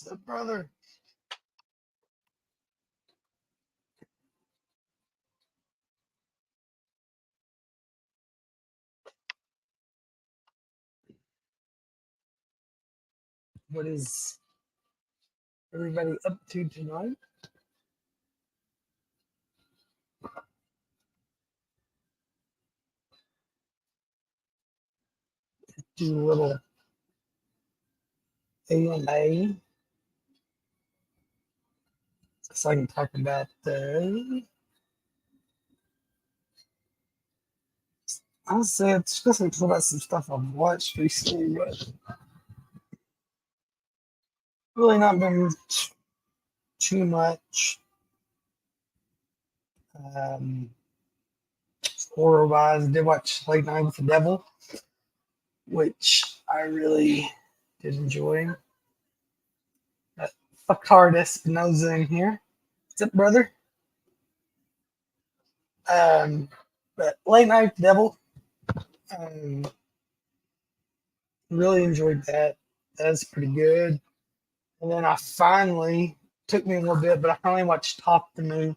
So, brother, what is everybody up to tonight? Do a little A&A so I can talk about honestly, it's just like talk about some stuff I've watched recently, but really not been too much um, horror wise. I did watch Late Night with the Devil, which I really did enjoy. Got Fucktard Espinoza in here. What's up, brother? Um, but Late Night with the Devil, um, really enjoyed that. That's pretty good. And then I finally took me a little bit, but I finally watched Talk the Moon,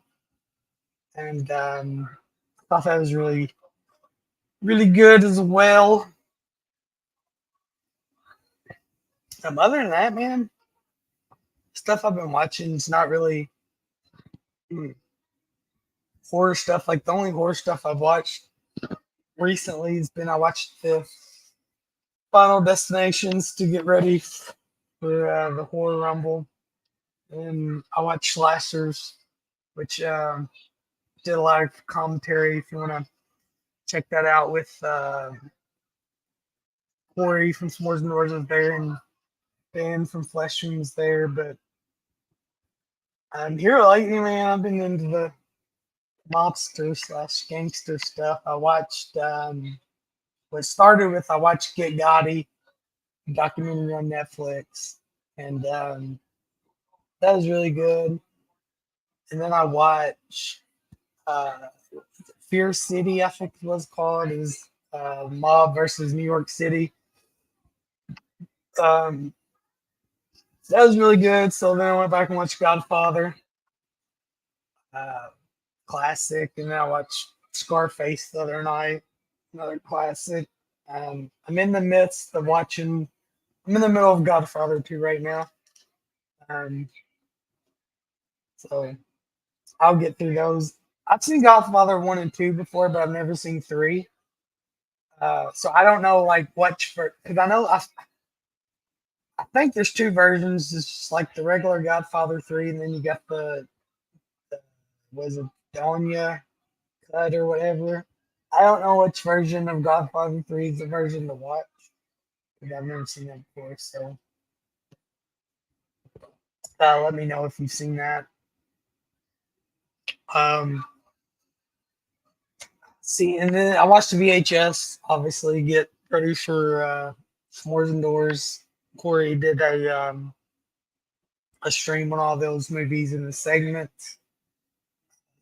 and thought that was really good as well. Other than that, man, stuff I've been watching is not really mm, horror stuff. Like the only horror stuff I've watched recently has been I watched the Final Destinations to get ready for the Horror Rumble, and I watched Slashers, which did a lot of commentary. If you want to check that out with Corey from S'mores and Doors was there, and Ben from Flesh Room was there. But here lately, man, I've been into the mobster slash gangster stuff. I watched what started with I watched Get Gotti, a documentary on Netflix, and that was really good. And then I watched uh, Fear City, I think it was called. It was Mob versus New York City. Um, that was really good. So then I went back and watched Godfather, uh, classic, and then I watched Scarface the other night, another classic. I'm in the midst of watching. I'm in the middle of Godfather 2 right now. Um, so I'll get through those. I've seen Godfather 1 and 2 before, but I've never seen 3. So I don't know like which because I think there's two versions. It's just like the regular Godfather 3, and then you got the was it Donya cut or whatever. I don't know which version of Godfather 3 is the version to watch because I've never seen that before. So let me know if you've seen that. Um, see, and then I watched the VHS. Obviously, get ready for S'mores and Doors. Corey did a stream on all those movies in the segments.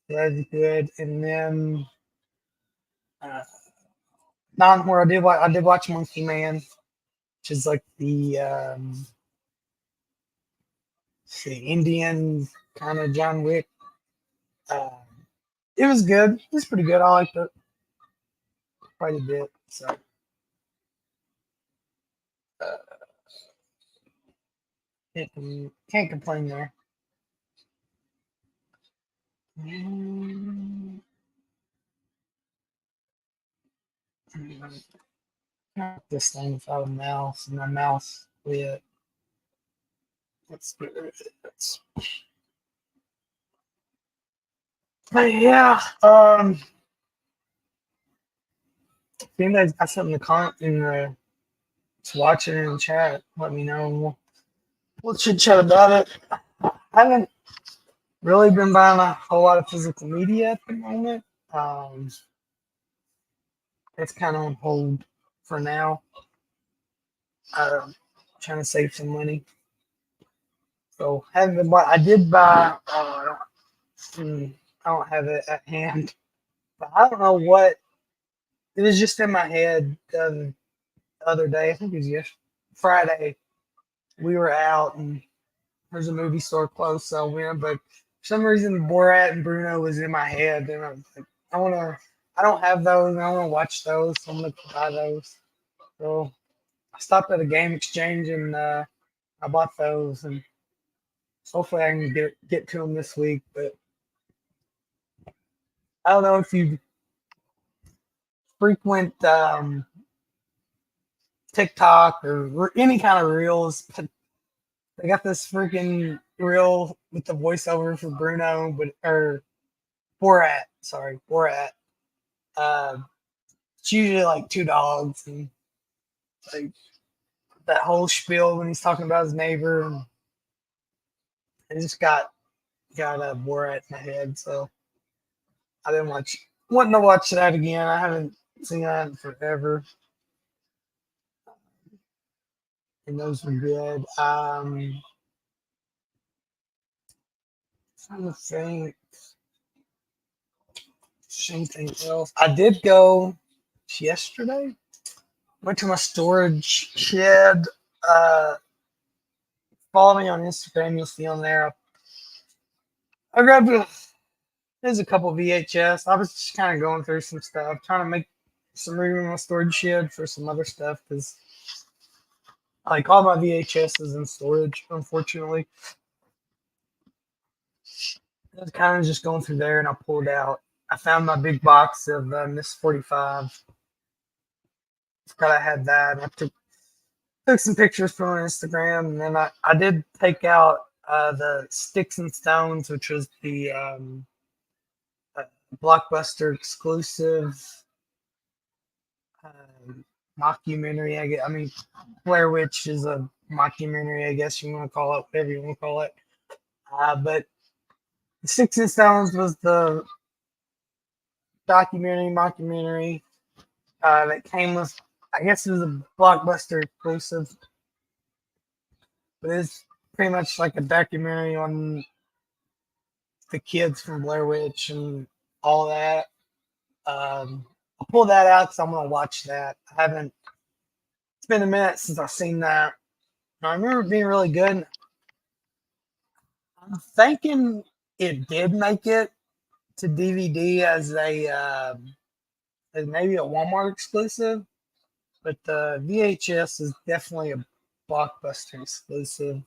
That's good. And then uh, non horror. I did watch Monkey Man, which is like the Indian kind of John Wick. Uh, it was good. It was pretty good. I liked it quite a bit. So uh, can't complain there. Mm, Not this thing without a mouse, and my mouse with. Let's get rid of it. But yeah, if you guys got something to comment in the to watch it in the chat, let me know. We'll chit chat about it. I haven't really been buying a whole lot of physical media at the moment. Um, it's kind of on hold for now. Trying to save some money. So haven't been buy. I did buy. I don't have it at hand, but I don't know what. It was just in my head the other day. I think it was yesterday, Friday. We were out and there's a movie store close, so I went. But for some reason, Borat and Bruno was in my head, and I was like, I want to. I don't have those, and I want to watch those, so I'm gonna buy those. So I stopped at a game exchange and I bought those, and hopefully I can get to them this week. But I don't know if you frequent TikTok or any kind of reels. But they got this freaking reel with the voiceover for Bruno, but or Borat. Sorry, Borat. Uh, it's usually like $2, and like that whole spiel when he's talking about his neighbor. And I just got a Borat in my head, so I didn't wanting to watch that again. I haven't seen that in forever, and those were good. Trying to think anything else. I did go yesterday. Went to my storage shed. Uh, Follow me on Instagram. You'll see on there. I grabbed there's a couple VHS. I was just kind of going through some stuff, trying to make some room in my storage shed for some other stuff because like all my VHS is in storage, unfortunately. I was kind of just going through there and I pulled out. I found my big box of Miss 45. Forgot I had that. I took some pictures from on Instagram, and then I did take out the Sticks and Stones, which was the Blockbuster exclusive mockumentary. I mean, Blair Witch is a mockumentary, I guess you want to call it, whatever you want to call it. But the Sticks and Stones was the mockumentary that came with, I guess it was a Blockbuster exclusive, but it's pretty much like a documentary on the kids from Blair Witch and all that. I'll pull that out because I'm gonna watch that. I haven't. It's been a minute since I've seen that. I remember it being really good. I'm thinking it did make it to DVD as as maybe a Walmart exclusive, but the VHS is definitely a Blockbuster exclusive.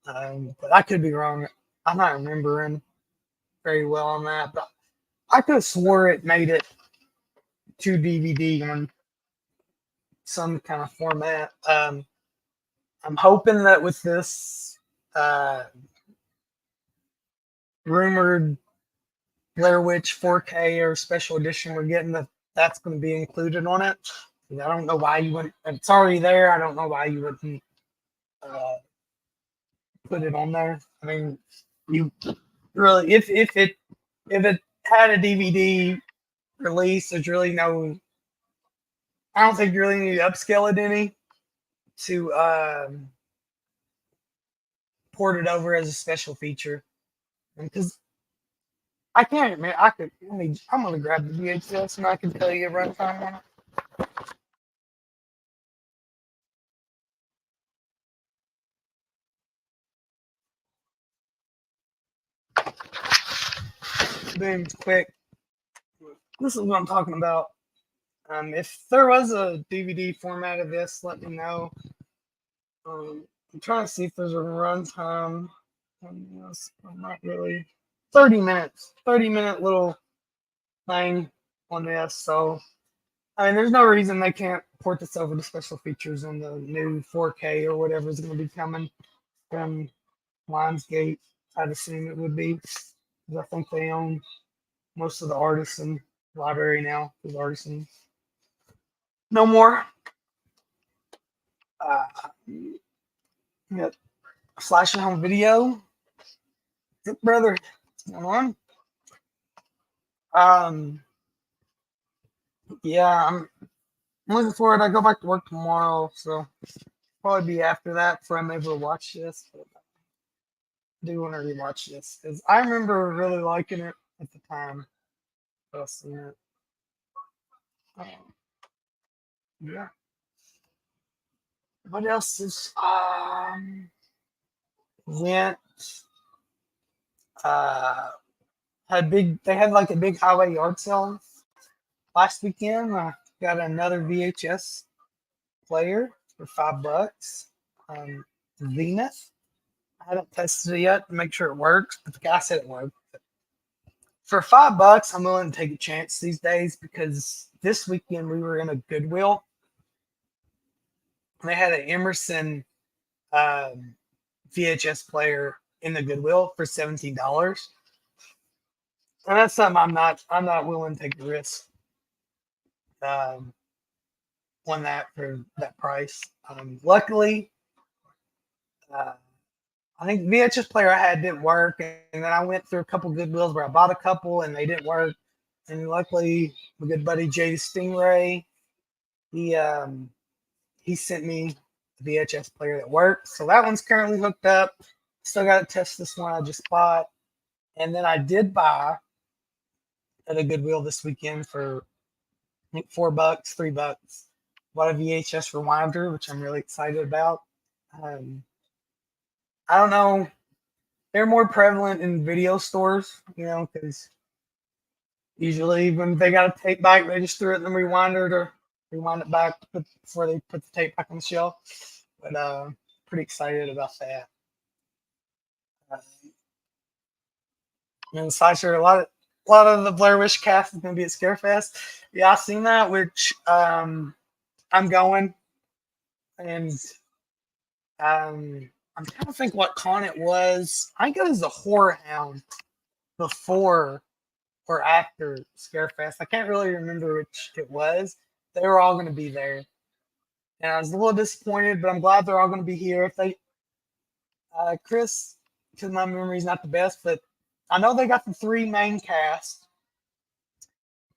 But I could be wrong. I'm not remembering very well on that, but I could have swore it made it to DVD on some kind of format. I'm hoping that with this rumored Blair Witch 4K or special edition we're getting, that's going to be included on it. I don't know why you wouldn't. It's already there. I don't know why you wouldn't put it on there. I mean, you really, if it had a DVD release, there's really no. I don't think you really need to upscale it any to port it over as a special feature, because I can't. Man, I could. I'm gonna grab the VHS and I can tell you a runtime on it. Boom, quick. This is what I'm talking about. If there was a DVD format of this, let me know. I'm trying to see if there's a runtime. Not really. 30 minutes. 30-minute little thing on this. So, I mean, there's no reason they can't port this over to special features on the new 4K or whatever is going to be coming from Lionsgate. I'd assume it would be. Because I think they own most of the Artisan library now. Because Artisan no more. Yeah, Flashing Home Video. Good brother, what's going on? Yeah, I'm looking forward. I go back to work tomorrow, so probably be after that before I'm able to watch this. But I do want to rewatch this because I remember really liking it at the time. It. Yeah. What else is went. They had like a big highway yard sale last weekend. I got another VHS player for $5. Zenith. I haven't tested it yet to make sure it works, but the guy said it worked. For $5, I'm willing to take a chance these days because this weekend we were in a Goodwill. And they had an Emerson VHS player in the Goodwill for $17. And that's something I'm not willing to take the risk on that for that price. Luckily, I think the VHS player I had didn't work, and then I went through a couple Goodwills where I bought a couple and they didn't work. And luckily, my good buddy Jay Stingray, he sent me a VHS player that worked. So that one's currently hooked up. Still got to test this one I just bought. And then I did buy at a Goodwill this weekend for I think $4, $3. Bought a VHS rewinder, which I'm really excited about. I don't know. They're more prevalent in video stores, because usually when they got a tape back, they just threw it in the rewinder to rewind it back before they put the tape back on the shelf. But pretty excited about that. And Slasher, a lot of the Blair Witch cast is going to be at Scarefest. Yeah, I've seen that, which I'm going. And I'm trying to think what con it was. I think it was the Horror Hound before or after Scarefest. I can't really remember which it was. They were all going to be there. And I was a little disappointed, but I'm glad they're all going to be here. If they, Chris, because my memory's not the best, but I know they got the 3 main cast.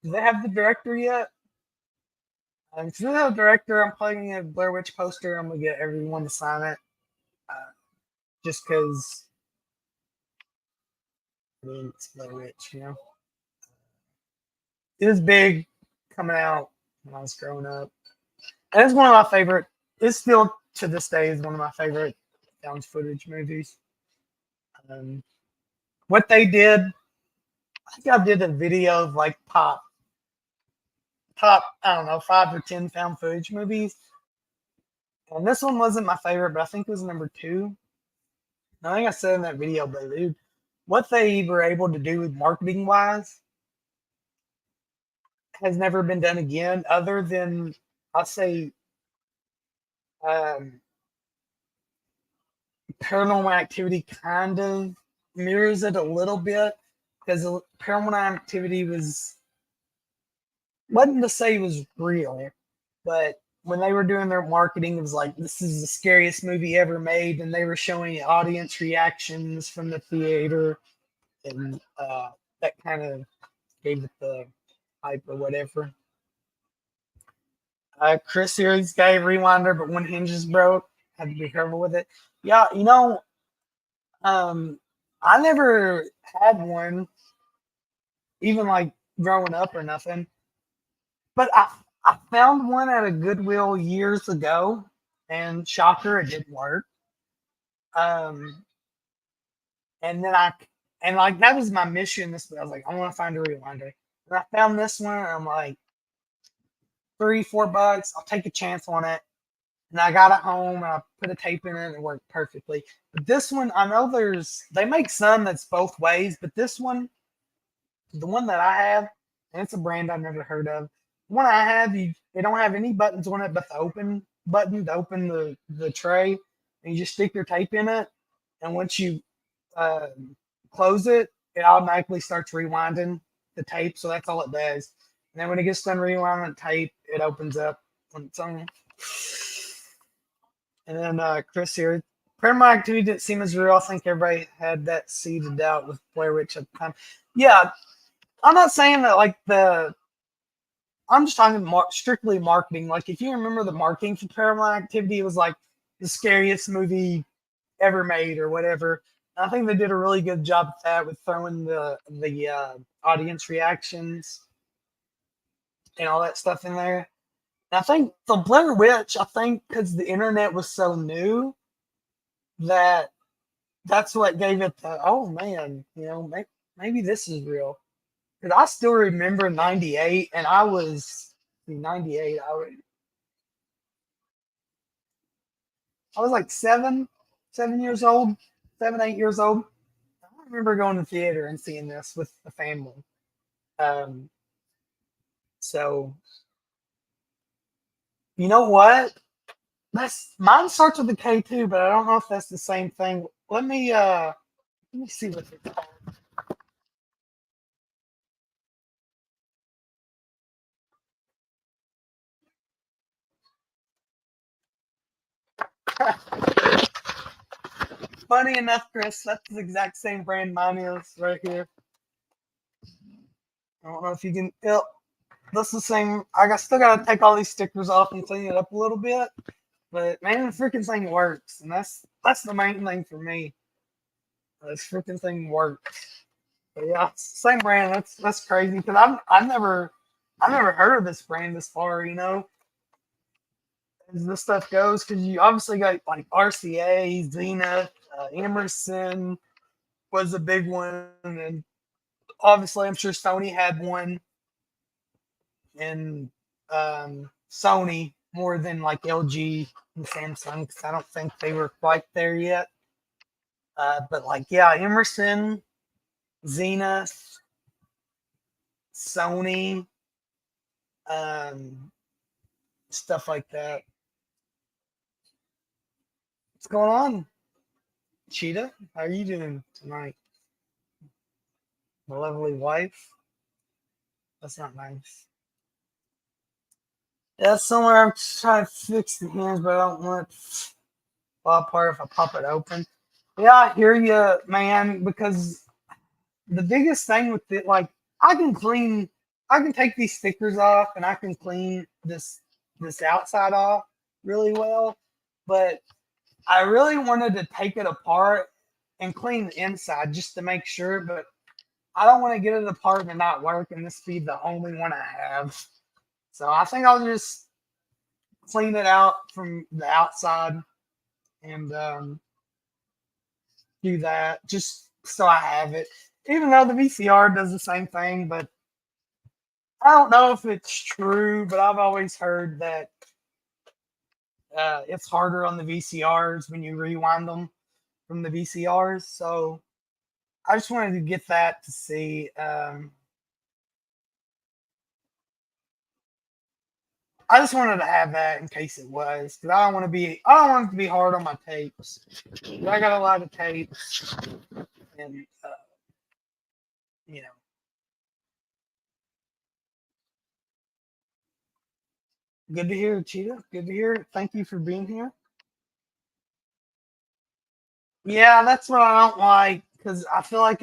Do they have the director yet? If they have a director, I'm playing a Blair Witch poster. I'm going to get everyone to sign it. Just because, it's Blair Witch, It was big coming out when I was growing up. And it's one of my favorite, it's still to this day is one of my favorite found footage movies. What they did, I think I did a video of like top, I don't know, 5 or 10 found footage movies. And this one wasn't my favorite, but I think it was number 2. I think I said in that video, but dude, what they were able to do with marketing wise has never been done again, other than I'll say Paranormal Activity kind of mirrors it a little bit, because Paranormal Activity wasn't to say it was real, but when they were doing their marketing, it was like, this is the scariest movie ever made, and they were showing audience reactions from the theater, and that kind of gave it the hype or whatever. Chris here, he's got a rewinder, but one hinge is broke. Had to be careful with it. Yeah, I never had one, even like growing up or nothing. But I found one at a Goodwill years ago, and shocker, it didn't work. And then that was my mission. I was like, I want to find a rewinder. And I found this one, and I'm like, $3, $4, I'll take a chance on it. And I got it home, and I put a tape in it, and it worked perfectly. But this one, I know they make some that's both ways, but this one, the one that I have, and it's a brand I've never heard of. The one I have, they don't have any buttons on it but the open button to open the tray, and you just stick your tape in it, and once you close it, it automatically starts rewinding the tape, so that's all it does. And then when it gets done rewinding the tape, it opens up on its own. And then Chris here, Paranormal Activity didn't seem as real. I think everybody had that seeded out with Blair Witch at the time. Yeah, I'm not saying that I'm just talking strictly marketing. Like, if you remember the marketing for Paranormal Activity, it was like the scariest movie ever made or whatever. And I think they did a really good job of that with throwing the audience reactions and all that stuff in there. And I think the Blair Witch, because the internet was so new, that that's what gave it the, oh man, maybe this is real. Because I still remember 98, and I was 98. I was like 7 years old, 7, 8 years old. I remember going to the theater and seeing this with the family. Um, so you know what? That's mine starts with a K too, but I don't know if that's the same thing. Let me see what it's called. Funny enough, Chris, that's the exact same brand mine is right here. I don't know if you can. Yep, that's the same. Still gotta take all these stickers off and clean it up a little bit. But man, the freaking thing works, and that's the main thing for me. This freaking thing works. But yeah, same brand. That's crazy because I've never heard of this brand this far. As this stuff goes, because you obviously got like RCA, Zenith, Emerson was a big one, and obviously I'm sure Sony had one, and Sony more than like LG and Samsung because I don't think they were quite there yet. But like yeah, Emerson, Zenith, Sony, um, stuff like that. What's going on, Cheetah? How are you doing tonight? My lovely wife. That's not nice. Yeah, somewhere I'm trying to fix the hands, but I don't want it to fall apart if I pop it open. Yeah, I hear you, man, because the biggest thing with it, like, I can clean, I can take these stickers off and I can clean this outside off really well, but I really wanted to take it apart and clean the inside just to make sure, but I don't want to get it apart and not work and this be the only one I have. So I think I'll just clean it out from the outside and do that just so I have it. Even though the VCR does the same thing, but I don't know if it's true, but I've always heard that it's harder on the VCRs when you rewind them from the VCRs. So I just wanted to get that to see. I just wanted to have that in case it was, because I don't want it to be hard on my tapes. I got a lot of tapes, and you know, good to hear, Cheetah. Good to hear. Thank you for being here. Yeah, that's what I don't like because I feel like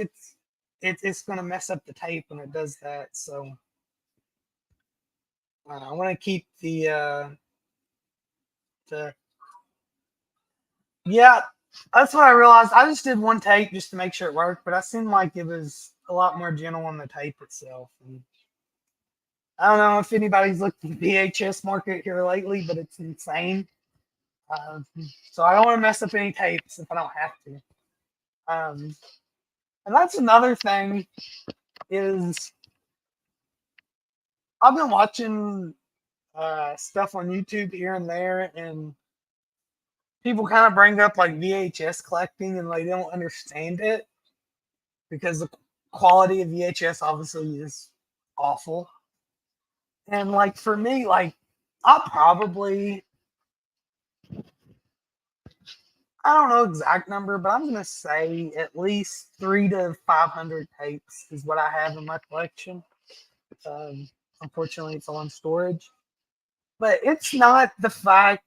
it's gonna mess up the tape when it does that. So I want to keep the yeah. That's what I realized. I just did one tape just to make sure it worked, but I seemed like it was a lot more gentle on the tape itself. And I don't know if anybody's looked at the VHS market here lately, but it's insane. Uh, so I don't want to mess up any tapes if I don't have to. Um, and that's another thing is I've been watching stuff on YouTube here and there, and people kind of bring up like VHS collecting, and they don't understand it because the quality of VHS obviously is awful. And like for me, like I probably I don't know exact number, but I'm gonna say at least 300 to 500 tapes is what I have in my collection. Um, Unfortunately, it's all in storage, but it's not the fact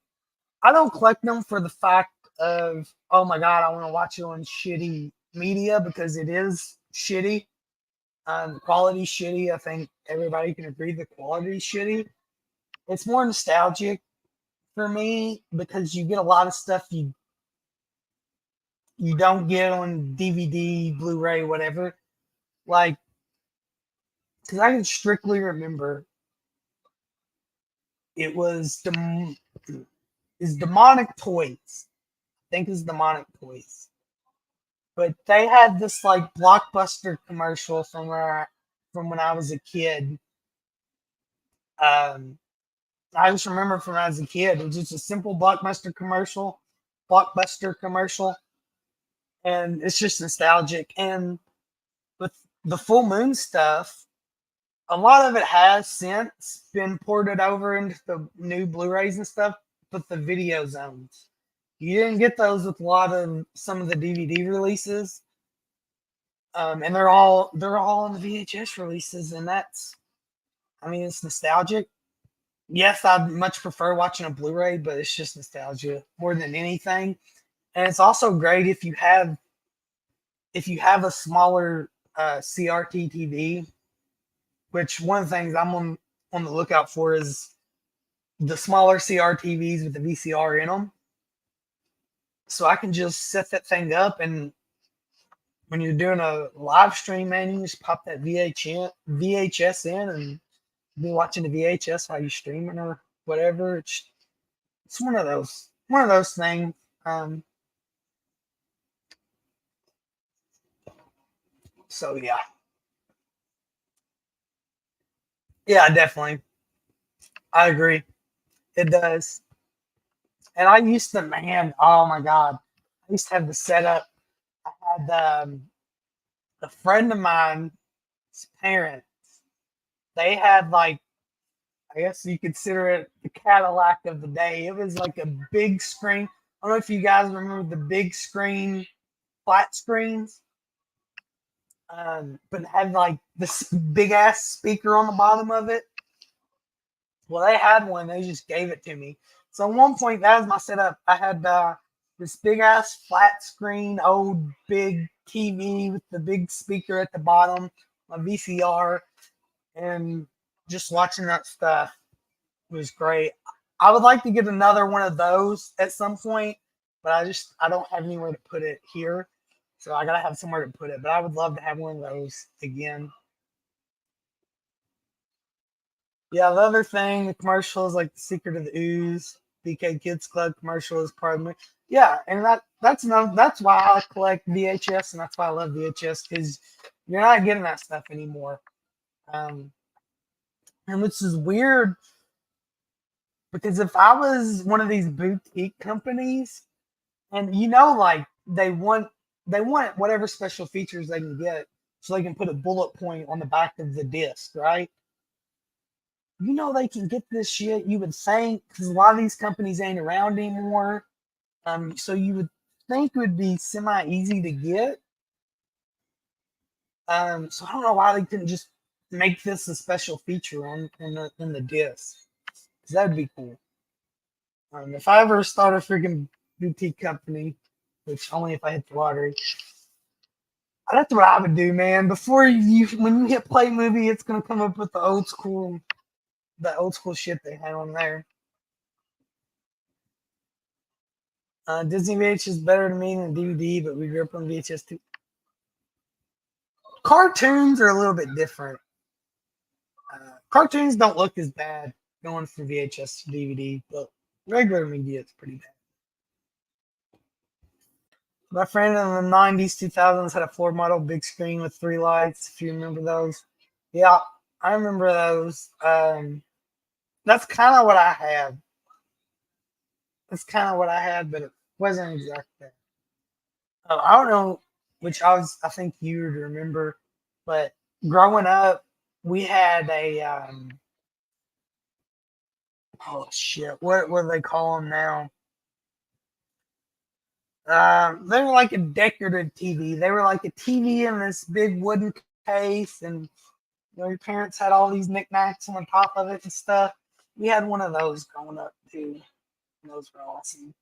I don't collect them for the fact of oh my god, I want to watch it on shitty media because it is shitty. The quality shitty. I think everybody can agree the quality shitty. It's more nostalgic for me because you get a lot of stuff you don't get on DVD, Blu-ray, whatever. Like, because I can strictly remember it was is Demonic Toys. I think it's Demonic Toys. but they had this like Blockbuster commercial from when I was a kid. Um, I just remember from when I was a kid, it was just a simple Blockbuster commercial, and it's just nostalgic. And with the full moon stuff, a lot of it has since been ported over into the new Blu-rays and stuff, but the video zones, you didn't get those with a lot of some of the DVD releases, and they're all on the VHS releases, and I mean, it's nostalgic. Yes, I'd much prefer watching a Blu-ray, but it's just nostalgia more than anything, and it's also great if you have a smaller CRT TV, which one of the things I'm on the lookout for is the smaller CRTVs with the VCR in them. So I can just set that thing up, and when you're doing a live stream, man, you just pop that VHS in and be watching the VHS while you're streaming or whatever. It's one of those things. So yeah, definitely, I agree. It does. And I used to, man, oh my god, I used to have the setup. I had a friend of mine's parents. They had like, I guess you consider it the Cadillac of the day. It was like a big screen. I don't know if you guys remember the big screen, flat screens, but it had like this big ass speaker on the bottom of it. Well, they had one. They just gave it to me. So at one point, that was my setup. I had this big ass flat screen, old big TV with the big speaker at the bottom, my VCR, and just watching that stuff was great. I would like to get another one of those at some point, but I don't have anywhere to put it here, so I gotta have somewhere to put it. But I would love to have one of those again. Yeah, the other thing, the commercials like the Secret of the Ooze, BK Kids Club commercial is part of me. Yeah, and that's why I collect VHS, and that's why I love VHS, because you're not getting that stuff anymore. Um, and which is weird because if I was one of these boutique companies, and like they want whatever special features they can get, so they can put a bullet point on the back of the disc, right? They can get this shit. You would think because a lot of these companies ain't around anymore. So you would think it would be semi easy to get. So I don't know why they couldn't just make this a special feature in the disc. Because that'd be cool. If I ever start a freaking boutique company, which only if I hit the lottery, that's what I would do, man. When you hit play movie, it's gonna come up with the old school shit they had on there. Disney VHS is better to me than DVD, but we grew up on VHS too. Cartoons are a little bit different. Cartoons don't look as bad going from VHS to DVD, but regular media is pretty bad. My friend in the 90s, 2000s had a floor model big screen with 3 lights, if you remember those. Yeah, I remember those. That's kind of what I had. But it wasn't exactly that. I don't know I think you would remember, but growing up, we had a oh shit, what do they call them now? They were like a decorative TV. They were like a TV in this big wooden case, and your parents had all these knickknacks on top of it and stuff. We had one of those growing up too. And those were awesome.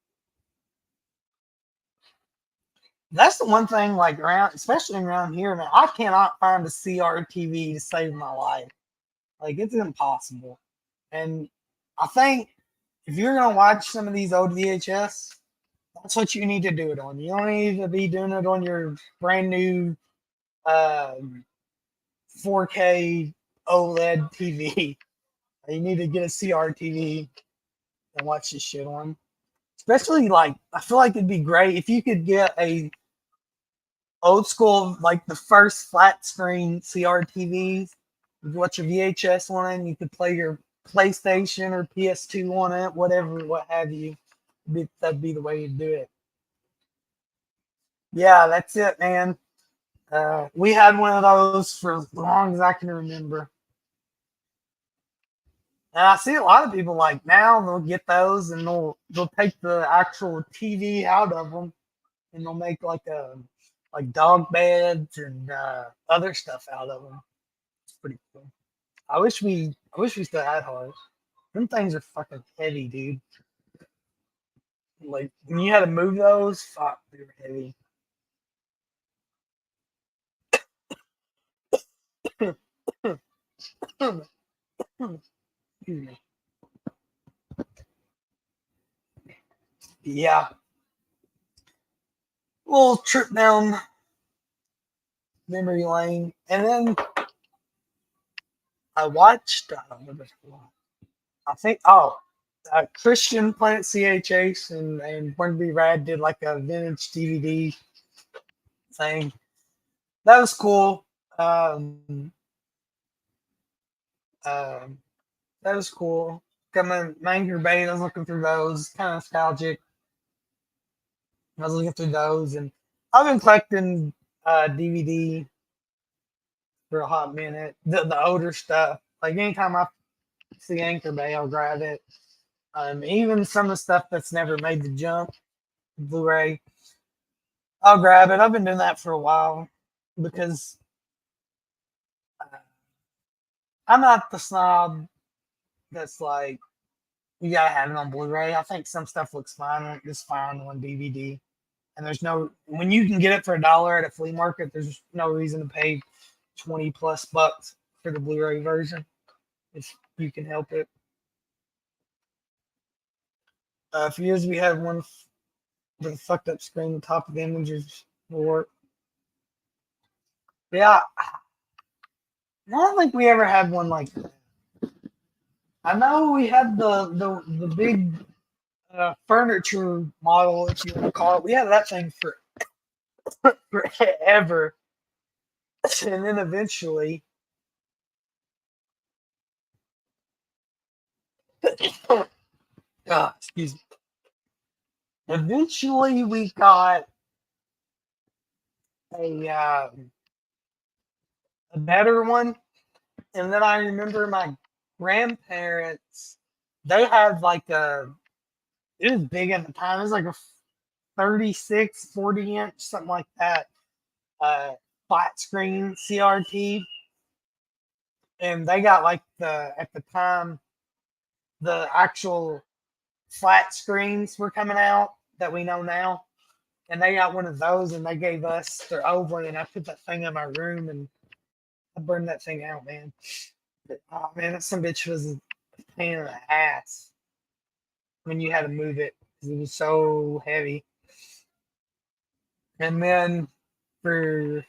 That's the one thing, like around, especially around here, man. I cannot find a CRTV to save my life. Like it's impossible. And I think if you're gonna watch some of these old VHS, that's what you need to do it on. You don't need to be doing it on your brand new 4K OLED TV. You need to get a CRTV and watch this shit on. Especially like I feel like it'd be great if you could get old school, like the first flat screen CRTVs. You could watch your VHS one. You could play your PlayStation or PS2 on it, whatever, what have you. That'd be the way you do it. Yeah, that's it, man. We had one of those for as long as I can remember. And I see a lot of people like now they'll get those and they'll take the actual TV out of them and they'll make like dog beds and other stuff out of them. It's pretty cool. I wish we still had ours. Them things are fucking heavy, dude. Like when you had to move those, fuck, they were heavy. Excuse me. Yeah, little trip down memory lane, and then I watched. I think Christian Planet CHH and Born to Be Rad did like a vintage DVD thing. That was cool. Um, um, that was cool. Coming Manger Bait, I was looking through those, kind of nostalgic. I was looking through those, and I've been collecting DVD for a hot minute. The older stuff, like anytime I see Anchor Bay, I'll grab it. Even some of the stuff that's never made the jump, Blu-ray, I'll grab it. I've been doing that for a while because uh, I'm not the snob that's like you gotta have it on Blu-ray. I think some stuff looks fine, just fine on DVD. And there's no when you can get it for $1 at a flea market, there's no reason to pay 20 plus bucks for the Blu-ray version if you can help it. For years we had one with a fucked up screen. The top of the images will work. Yeah, I don't think we ever had one like that. I know we had the big furniture model, if you want to call it. We had that thing for forever, and then eventually, excuse me. Eventually, we got a a better one, and then I remember my grandparents. They had like it was big at the time. It was like a 36, 40 inch, something like that, uh, flat screen CRT. And they got like at the time, the actual flat screens were coming out that we know now. And they got one of those and they gave us their old one. And I put that thing in my room and I burned that thing out, man. Oh, man, that some bitch was a pain in the ass when you had to move it because it was so heavy. And then for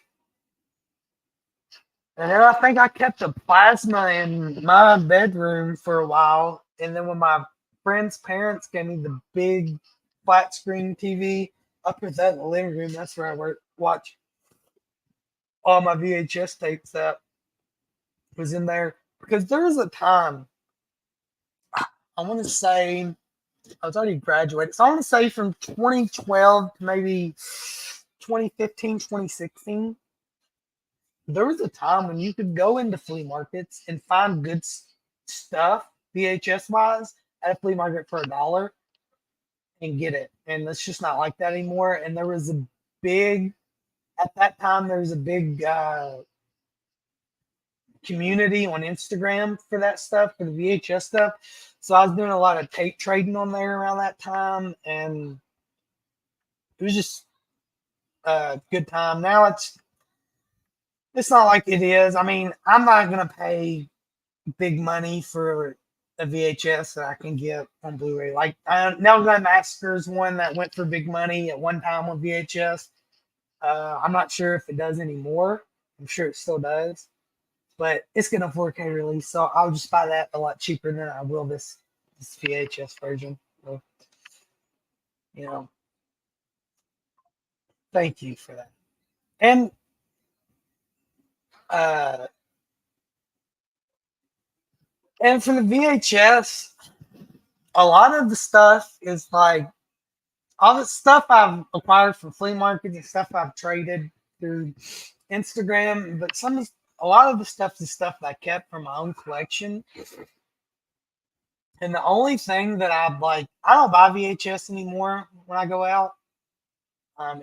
and then I think I kept a plasma in my bedroom for a while. And then when my friend's parents gave me the big flat screen TV, I put that in the living room. That's where I watch all my VHS tapes that was in there. Because there was a time, I want to say, I was already graduated. So I want to say from 2012 to maybe 2015, 2016. There was a time when you could go into flea markets and find good stuff VHS wise at a flea market for $1 and get it. And it's just not like that anymore. And there was a big, at that time, there was a big community on Instagram for that stuff, for the VHS stuff. So I was doing a lot of tape trading on there around that time. And it was just a good time. Now it's not like it is. I mean, I'm not going to pay big money for a VHS that I can get on Blu-ray. Like Nail Gun Massacre is one that went for big money at one time on VHS. I'm not sure if it does anymore. I'm sure it still does, but it's getting a 4K release, so I'll just buy that a lot cheaper than I will this VHS version. So, you know, thank you for that. And uh, and for the VHS, a lot of the stuff is like all the stuff I've acquired from flea markets and stuff I've traded through Instagram, but a lot of the stuff is stuff that I kept from my own collection. And the only thing that I don't buy VHS anymore when I go out.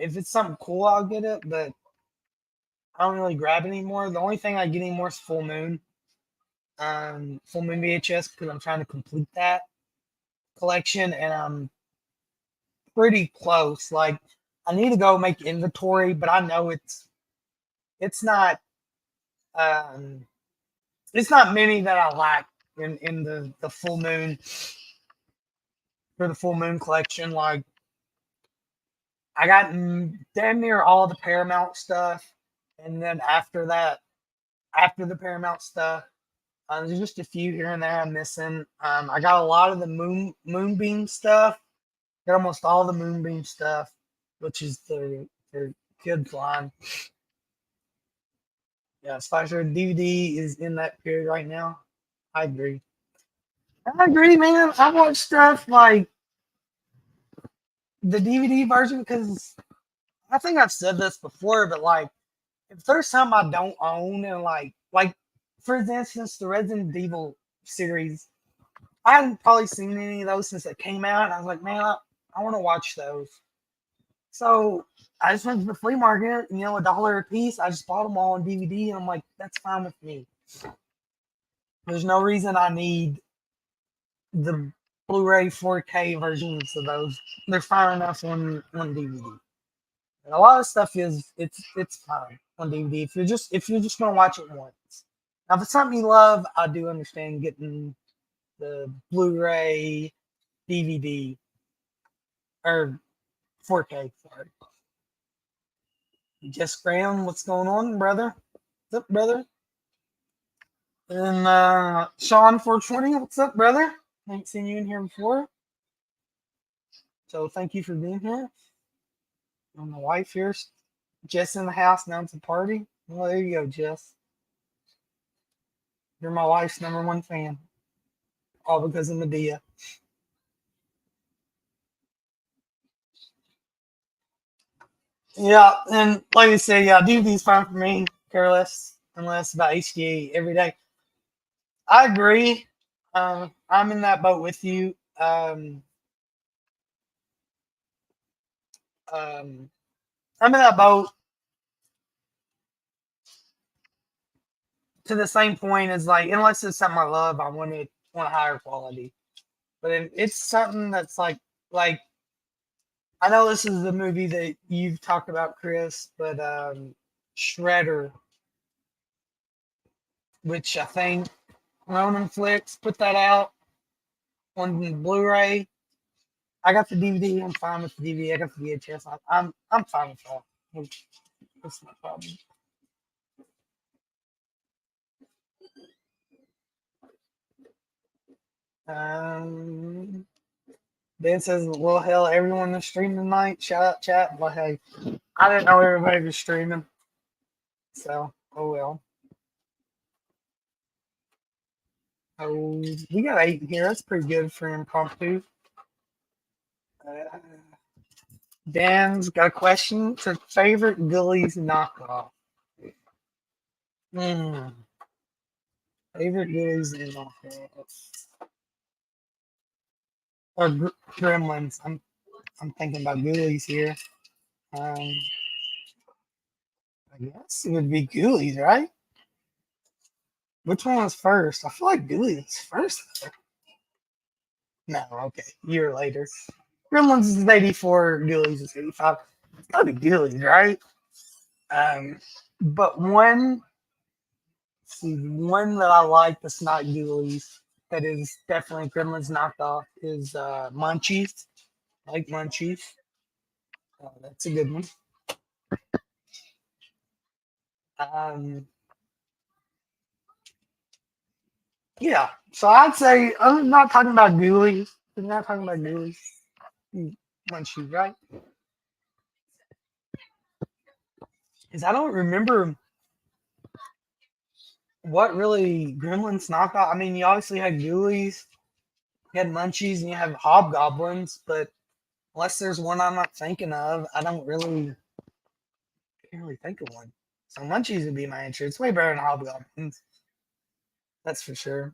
If it's something cool, I'll get it, but I don't really grab it anymore. The only thing I get anymore is Full Moon VHS, because I'm trying to complete that collection, and I'm pretty close. Like, I need to go make inventory, but I know it's not um, it's not many that I like in the Full Moon for the Full Moon collection. Like, I got damn near all the Paramount stuff, and then after that, after the Paramount stuff, there's just a few here and there I'm missing. I got a lot of the Moonbeam stuff. Got almost all the Moonbeam stuff, which is the kids line. Yeah, Slasher DVD is in that period right now. I agree. I agree, man. I watch stuff like the DVD version because I think I've said this before, but like if there's something I don't own and like for instance the Resident Evil series, I hadn't probably seen any of those since it came out. And I was like, man, I want to watch those. So I just went to the flea market, $1 a piece. I just bought them all on DVD, and I'm like, that's fine with me. There's no reason I need the Blu-ray 4K versions of those. They're fine enough on DVD. And a lot of stuff it's fine on DVD if you're just gonna watch it once. Now, if it's something you love, I do understand getting the Blu-ray DVD or 4K. Sorry. Jess Graham, what's going on, brother? What's up, brother? And Sean 420, what's up, brother? Ain't seen you in here before. So thank you for being here. And my wife here, Jess in the house, now it's a party. Well, there you go, Jess. You're my wife's #1 fan. All because of Medea. Yeah, and like I said, yeah, DVD's fine for me. Care less unless about HDA every day. I agree. I'm in that boat with you. I'm in that boat to the same point as like, unless it's something I love, I want a higher quality. But if it's something that's like I know this is the movie that you've talked about, Chris, but Shredder, which I think Ronan Flicks put that out on Blu-ray. I got the DVD. I'm fine with the DVD. I got the VHS. I'm fine with that. That's no problem. Ben says, "Well, hell, everyone is streaming tonight. Shout out, chat." But hey, I didn't know everybody was streaming, so oh well. Oh, we got 8 here. That's pretty good for impromptu. Uh, Dan's got a question for favorite Ghoulies knockoff. Favorite Ghoulies knockoff. Or Gremlins. I'm thinking about Ghoulies here. I guess it would be Ghoulies, right? Which one was first? I feel like Ghoulies was first. No, okay. Year later. Gremlins is 84, Ghoulies is 85. It's gotta be Ghoulies, right? But one that I like that's not Ghoulies, that is definitely Gremlins knocked off, is Munchies. I like Munchies. That's a good one. Yeah, so I'd say I'm not talking about Ghoulies. I'm not talking about Ghoulies. Munchies, right? Because I don't remember what really Gremlins knockoff. I mean, you obviously had Ghoulies, you had Munchies, and you have Hobgoblins, but unless there's one I'm not thinking of, I don't really can't really think of one. So Munchies would be my answer. It's way better than Hobgoblins. That's for sure.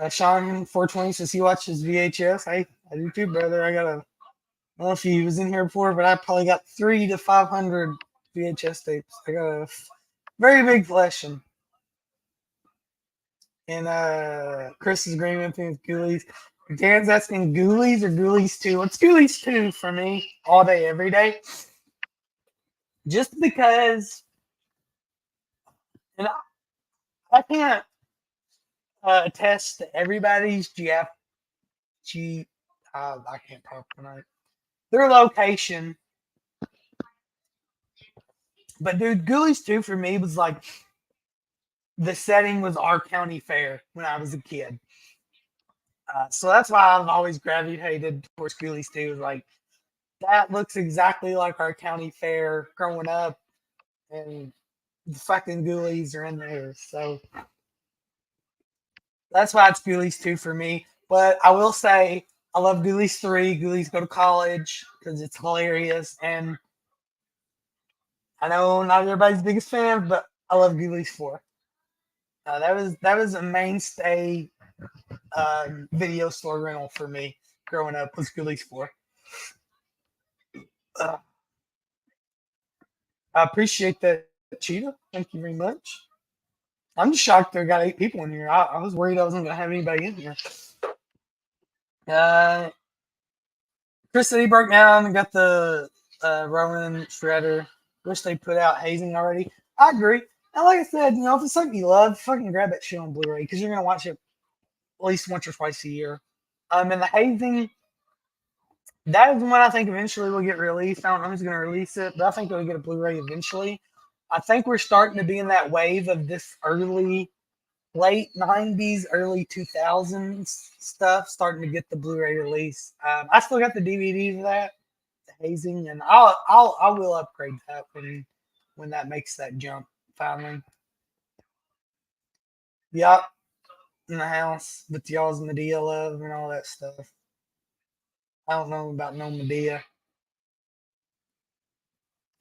Sean 420 says he watches VHS. I do too, brother. I don't know if he was in here before, but I probably got 300 to 500 VHS tapes. I got a very big collection. And Chris is agreeing with me with Ghoulies. Dan's asking Ghoulies or Ghoulies 2. It's Ghoulies 2 for me all day, every day. Just because, and I can't attest to everybody's I can't talk tonight. Their location. But dude, Ghoulies 2 for me was like the setting was our county fair when I was a kid. So that's why I've always gravitated towards Ghoulies 2. Like, that looks exactly like our county fair growing up, and the fucking Ghoulies are in there. So that's why it's Ghoulies 2 for me. But I will say, I love Ghoulies 3, Ghoulies Go to College, because it's hilarious. And I know not everybody's biggest fan, but I love Ghoulies 4. That was a mainstay video store rental for me growing up, was Ghoulies 4. I appreciate that, Cheetah. Thank you very much. I'm just shocked there got 8 people in here. I was worried I wasn't going to have anybody in here. Chris said he broke down and got the Ronin Shredder. Wish they put out Hazing already. I agree. And like I said, if it's something you love, fucking grab that shit on Blu-ray because you're going to watch it at least once or twice a year. And the Hazing, that is one I think eventually will get released. I don't know who's going to release it, but I think it'll get a Blu-ray eventually. I think we're starting to be in that wave of this late 90s, early 2000s stuff starting to get the Blu-ray release. I still got the DVDs of that, the Hazing, and I will upgrade that when that makes that jump finally. Yup, in the house with y'all's Medea love and all that stuff. I don't know about no Medea.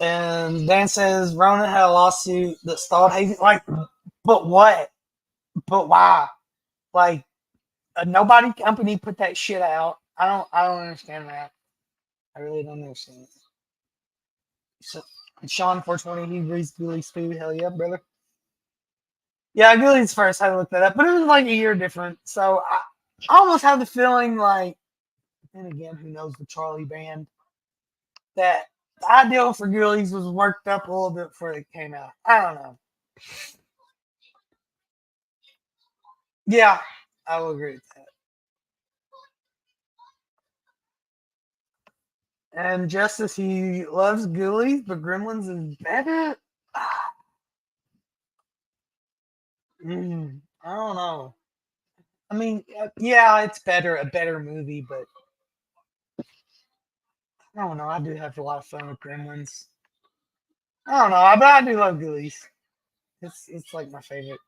And Dan says Ronan had a lawsuit that stalled Hazing. Like, but what? But why? Like, nobody company put that shit out. I don't understand that. I really don't understand it. So, Sean 420, he reads Ghoulies 2. Hell yeah, brother. Yeah, Ghoulies first. I had to look that up, but it was like a year different. So I almost have the feeling like, and again, who knows the Charlie band, that the idea for Ghoulies was worked up a little bit before it came out. I don't know. Yeah, I will agree with that. And Justice, he loves Ghoulies, but Gremlins is better. I don't know. I mean, yeah, it's a better movie, but I don't know. I do have a lot of fun with Gremlins. I don't know, but I do love Ghoulies. It's like my favorite.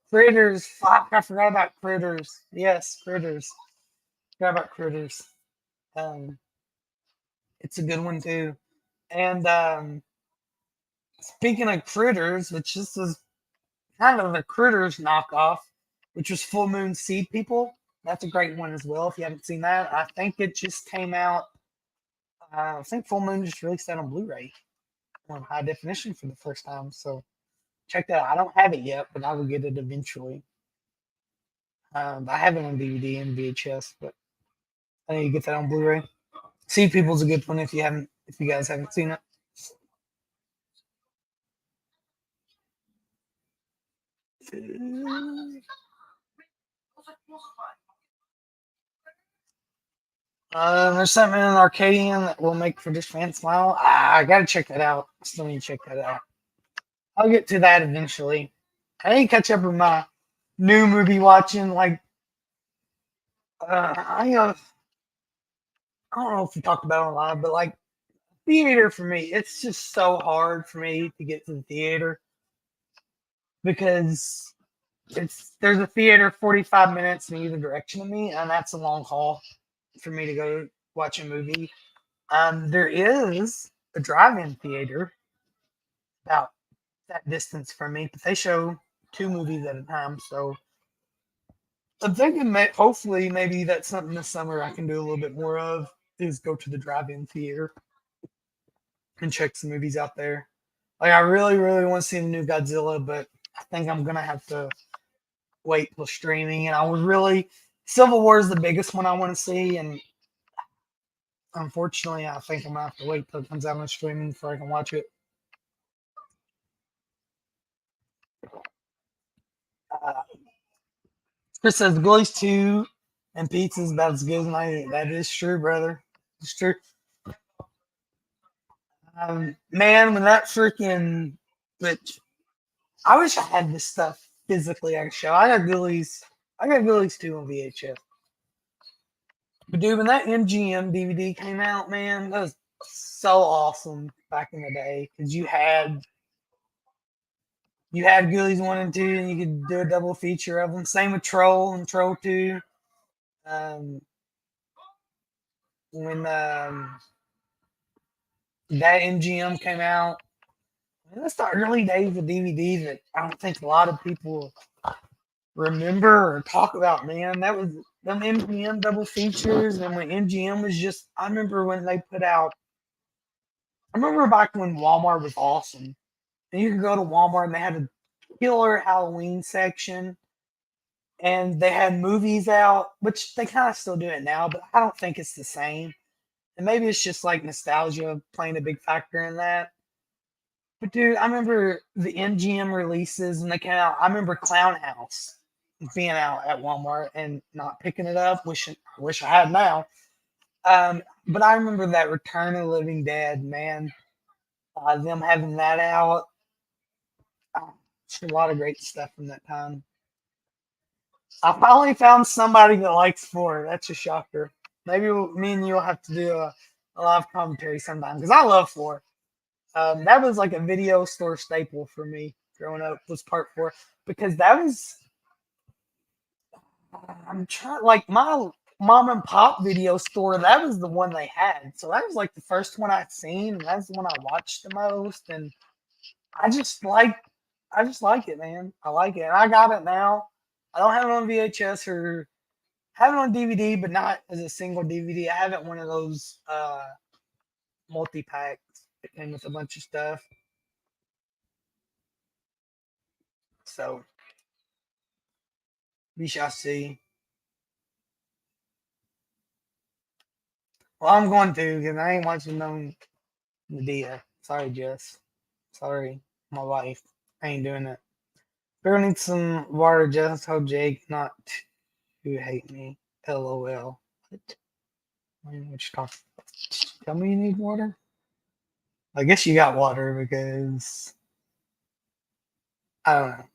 Critters. Fuck, I forgot about Critters. Yes, Critters. Forgot about Critters. Um, it's a good one too. And speaking of Critters, which this is kind of a Critters knockoff, which was Full Moon Seed People. That's a great one as well. If you haven't seen that, I think it just came out. I think Full Moon just released that on Blu-ray on high definition for the first time. So check that out. I don't have it yet, but I will get it eventually. I have it on DVD and VHS, but I need to get that on Blu-ray. Seed People's a good one if you guys haven't seen it. There's something in Arcadian that will make British fans smile. I gotta check that out. I still need to check that out. I'll get to that eventually. I need to catch up with my new movie watching. Like, I don't know if we talked about it live, but like theater for me, it's just so hard for me to get to the theater because there's a theater 45 minutes in either direction of me, and that's a long haul for me to go watch a movie. There is a drive-in theater about that distance from me, but they show two movies at a time. So I'm thinking, hopefully, maybe that's something this summer I can do a little bit more of is go to the drive-in theater and check some movies out there. Like I really, really want to see the new Godzilla, but I think I'm gonna have to wait till streaming. And I was really Civil War is the biggest one I want to see, and unfortunately, I think I'm gonna have to wait till it comes out on streaming before I can watch it. Uh, Chris says Ghoulies 2 and pizza's about as good as mine. That is true, brother. It's true. Man, when that freaking which I wish I had this stuff physically I could show. I got Ghoulies 2 on VHS. But dude, when that MGM DVD came out, man, that was so awesome back in the day. Because you had Ghoulies 1 and 2 and you could do a double feature of them. Same with Troll and Troll 2. Um, when that MGM came out. That's the early days of DVD that I don't think a lot of people remember or talk about, man. That was them MGM double features, and when MGM was just, I remember when they put out, I remember back when Walmart was awesome. And you could go to Walmart and they had a killer Halloween section, and they had movies out, which they kind of still do it now, but I don't think it's the same. And maybe it's just like nostalgia playing a big factor in that. But dude, I remember the MGM releases when they came out. I remember Clown House being out at Walmart and not picking it up. I wish I had now. But I remember that Return of the Living Dead, man. Them having that out. A lot of great stuff from that time. I finally found somebody that likes 4. That's a shocker. Maybe me and you will have to do a live commentary sometime because I love 4. That was like a video store staple for me growing up was part 4 because that was I'm trying like my mom and pop video store. That was the one they had, so that was like the first one I'd seen, and that's the one I watched the most. And I just like I just like it, man. I like it, and I got it now. I don't have it on VHS or have it on DVD, but not as a single DVD. I have it one of those multi packs that came with a bunch of stuff. So we shall see. Well, I'm going to because I ain't watching no Medea. Sorry, Jess. Sorry, my wife. I ain't doing it. We're gonna need some water. Jess told Jake not to hate me. LOL. What? What you talking about? Tell me you need water? I guess you got water because I don't know.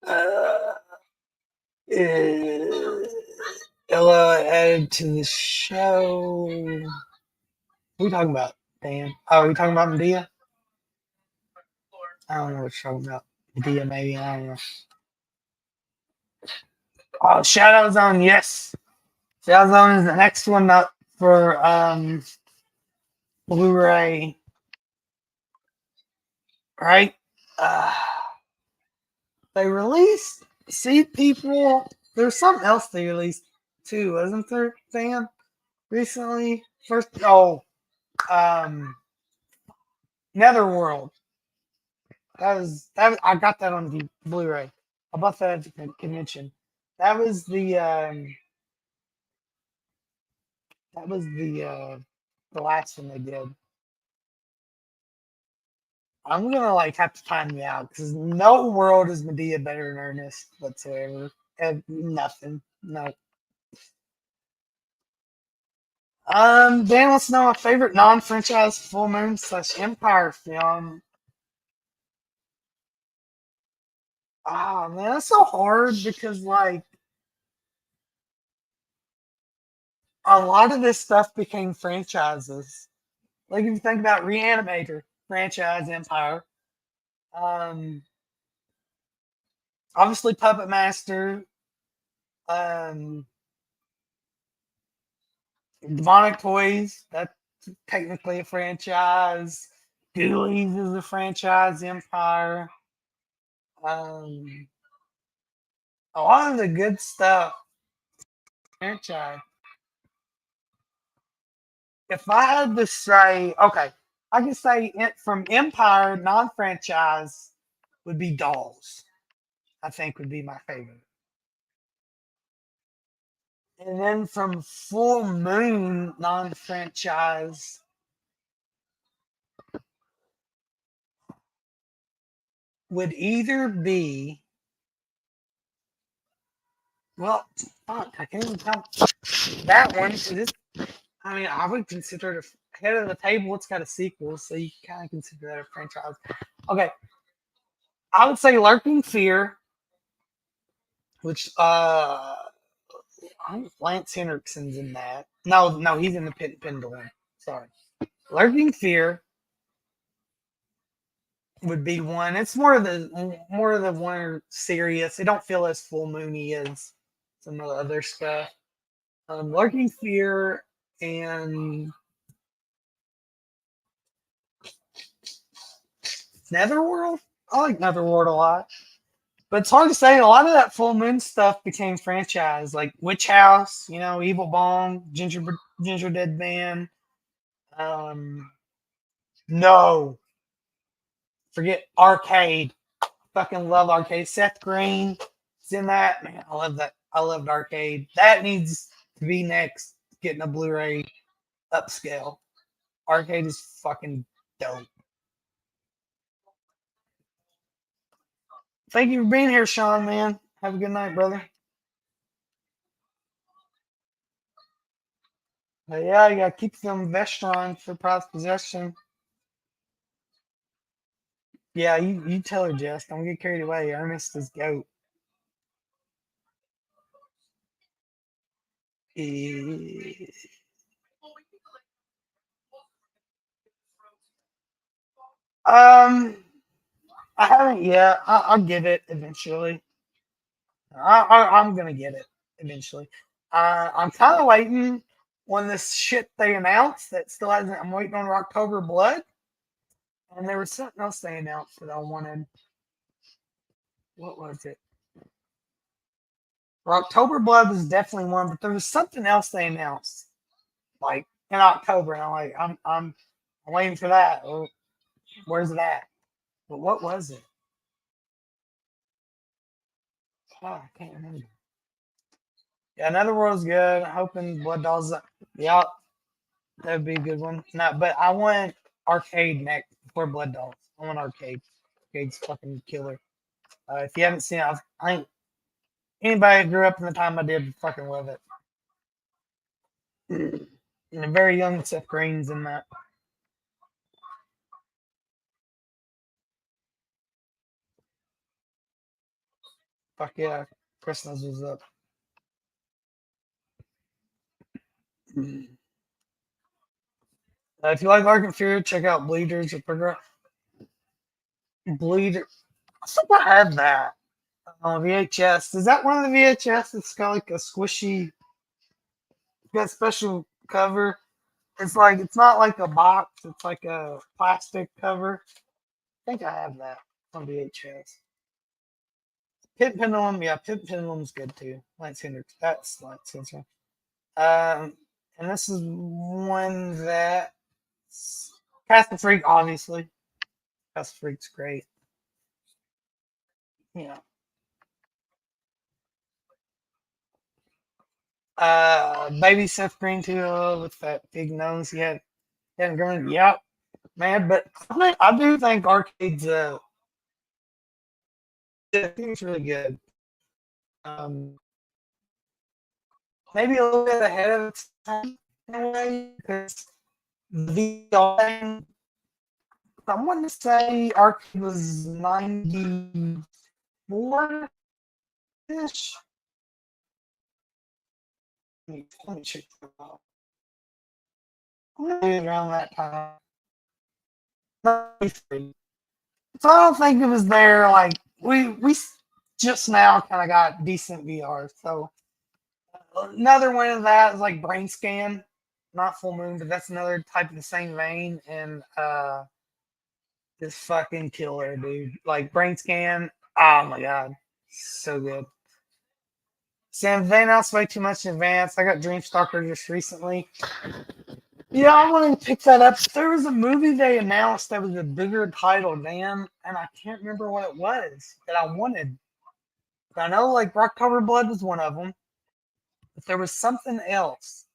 Uh, Ella added to the show. What are we talking about, Dan? Oh, are we talking about Medea? I don't know what you're talking about. Medea, maybe. I don't know. Oh, Shadow Zone, yes. Shadow Zone is the next one up for Blu-ray, right? They released. See, people. There's something else they released too, wasn't there, Dan? Recently, Netherworld. That. I got that on the Blu-ray. I bought that at the convention. That was the the last one they did. I'm gonna like have to time me out because no world is Medea better than Ernest whatsoever. And nothing. No. Dan wants to know my favorite non-franchise Full Moon / Empire film. Ah, man, that's so hard because like a lot of this stuff became franchises. Like if you think about Reanimator, franchise Empire. Um, Obviously Puppet Master. Um, Demonic Toys, that's technically a franchise. Ghoulies is a franchise Empire. Um, a lot of the good stuff franchise. If I had to say, okay, I can say it from Empire, non-franchise would be Dolls. I think would be my favorite. And then from Full Moon, non-franchise, would either be, well, fuck, I can't even count that one. I mean, I would consider it Head of the Table. It's got a sequel, so you can kind of consider that a franchise. Okay, I would say Lurking Fear, which I think Lance Henriksen's in that. No, he's in the Pit Pendulum. Sorry, Lurking Fear would be one. It's more of the one serious. It don't feel as full moony as some of the other stuff. Lurking Fear and Netherworld. I like Netherworld a lot. But it's hard to say. A lot of that Full Moon stuff became franchise, like Witch House, Evil Bong, Ginger Dead Man. Um, no, forget Arcade. Fucking love Arcade. Seth Green is in that. Man, I love that. I loved Arcade. That needs to be next. Getting a Blu-ray upscale. Arcade is fucking dope. Thank you for being here, Sean, man. Have a good night, brother. But yeah, you gotta keep them Vestron for prized possession. Yeah, you tell her, Jess. Don't get carried away. Ernest is goat. Eh, Um, I haven't yet. I'll get it eventually. I'm gonna get it eventually. I'm kind of waiting on this shit they announced that still hasn't. I'm waiting on October Blood, and there was something else they announced that I wanted. What was it? October Blood was definitely one, but there was something else they announced like in October, and I'm waiting for that. Where's it at? But what was it? Oh, I can't remember. Yeah, Another World's good. Hoping Blood Dolls. Yeah, that'd be a good one. No, but I want Arcade next before Blood Dolls. I want Arcade. Arcade's fucking killer. If you haven't seen it, I think anybody who grew up in the time I did would fucking love it. And a very young Seth Green's in that. Fuck yeah, Christmas was up. If you like Arkham Fear, check out Bleeders or Bleeder. I think I had that on VHS. Is that one of the VHS? It's got like a squishy, got special cover. It's like it's not like a box. It's like a plastic cover. I think I have that on VHS. Pit Pendulum, yeah, Pit Pendulum's good too. Lance Hendricks, that's Lance Hendricks. And this is one that Castle Freak, obviously. Castle Freak's great. Yeah. Baby Seth Green too with that big nose he hadn't grown. Yep, man. But I do think Arcade's I think it's really good. Um, Maybe a little bit ahead of its time in a way because the VR. I want to say Arcade was 94 ish. Let me check that out. Maybe around that time. 93. So I don't think it was there. Like we just now kind of got decent VR. So another one of that is like Brain Scan, not Full Moon, but that's another type of the same vein. And this fucking killer, dude. Like Brain Scan. Oh my god, so good. Sam, they announced way too much in advance. I got Dreamstalker just recently. Yeah, I want to pick that up. There was a movie they announced that was a bigger title, damn, and I can't remember what it was that I wanted. But I know like Rocktober Blood was one of them, but there was something else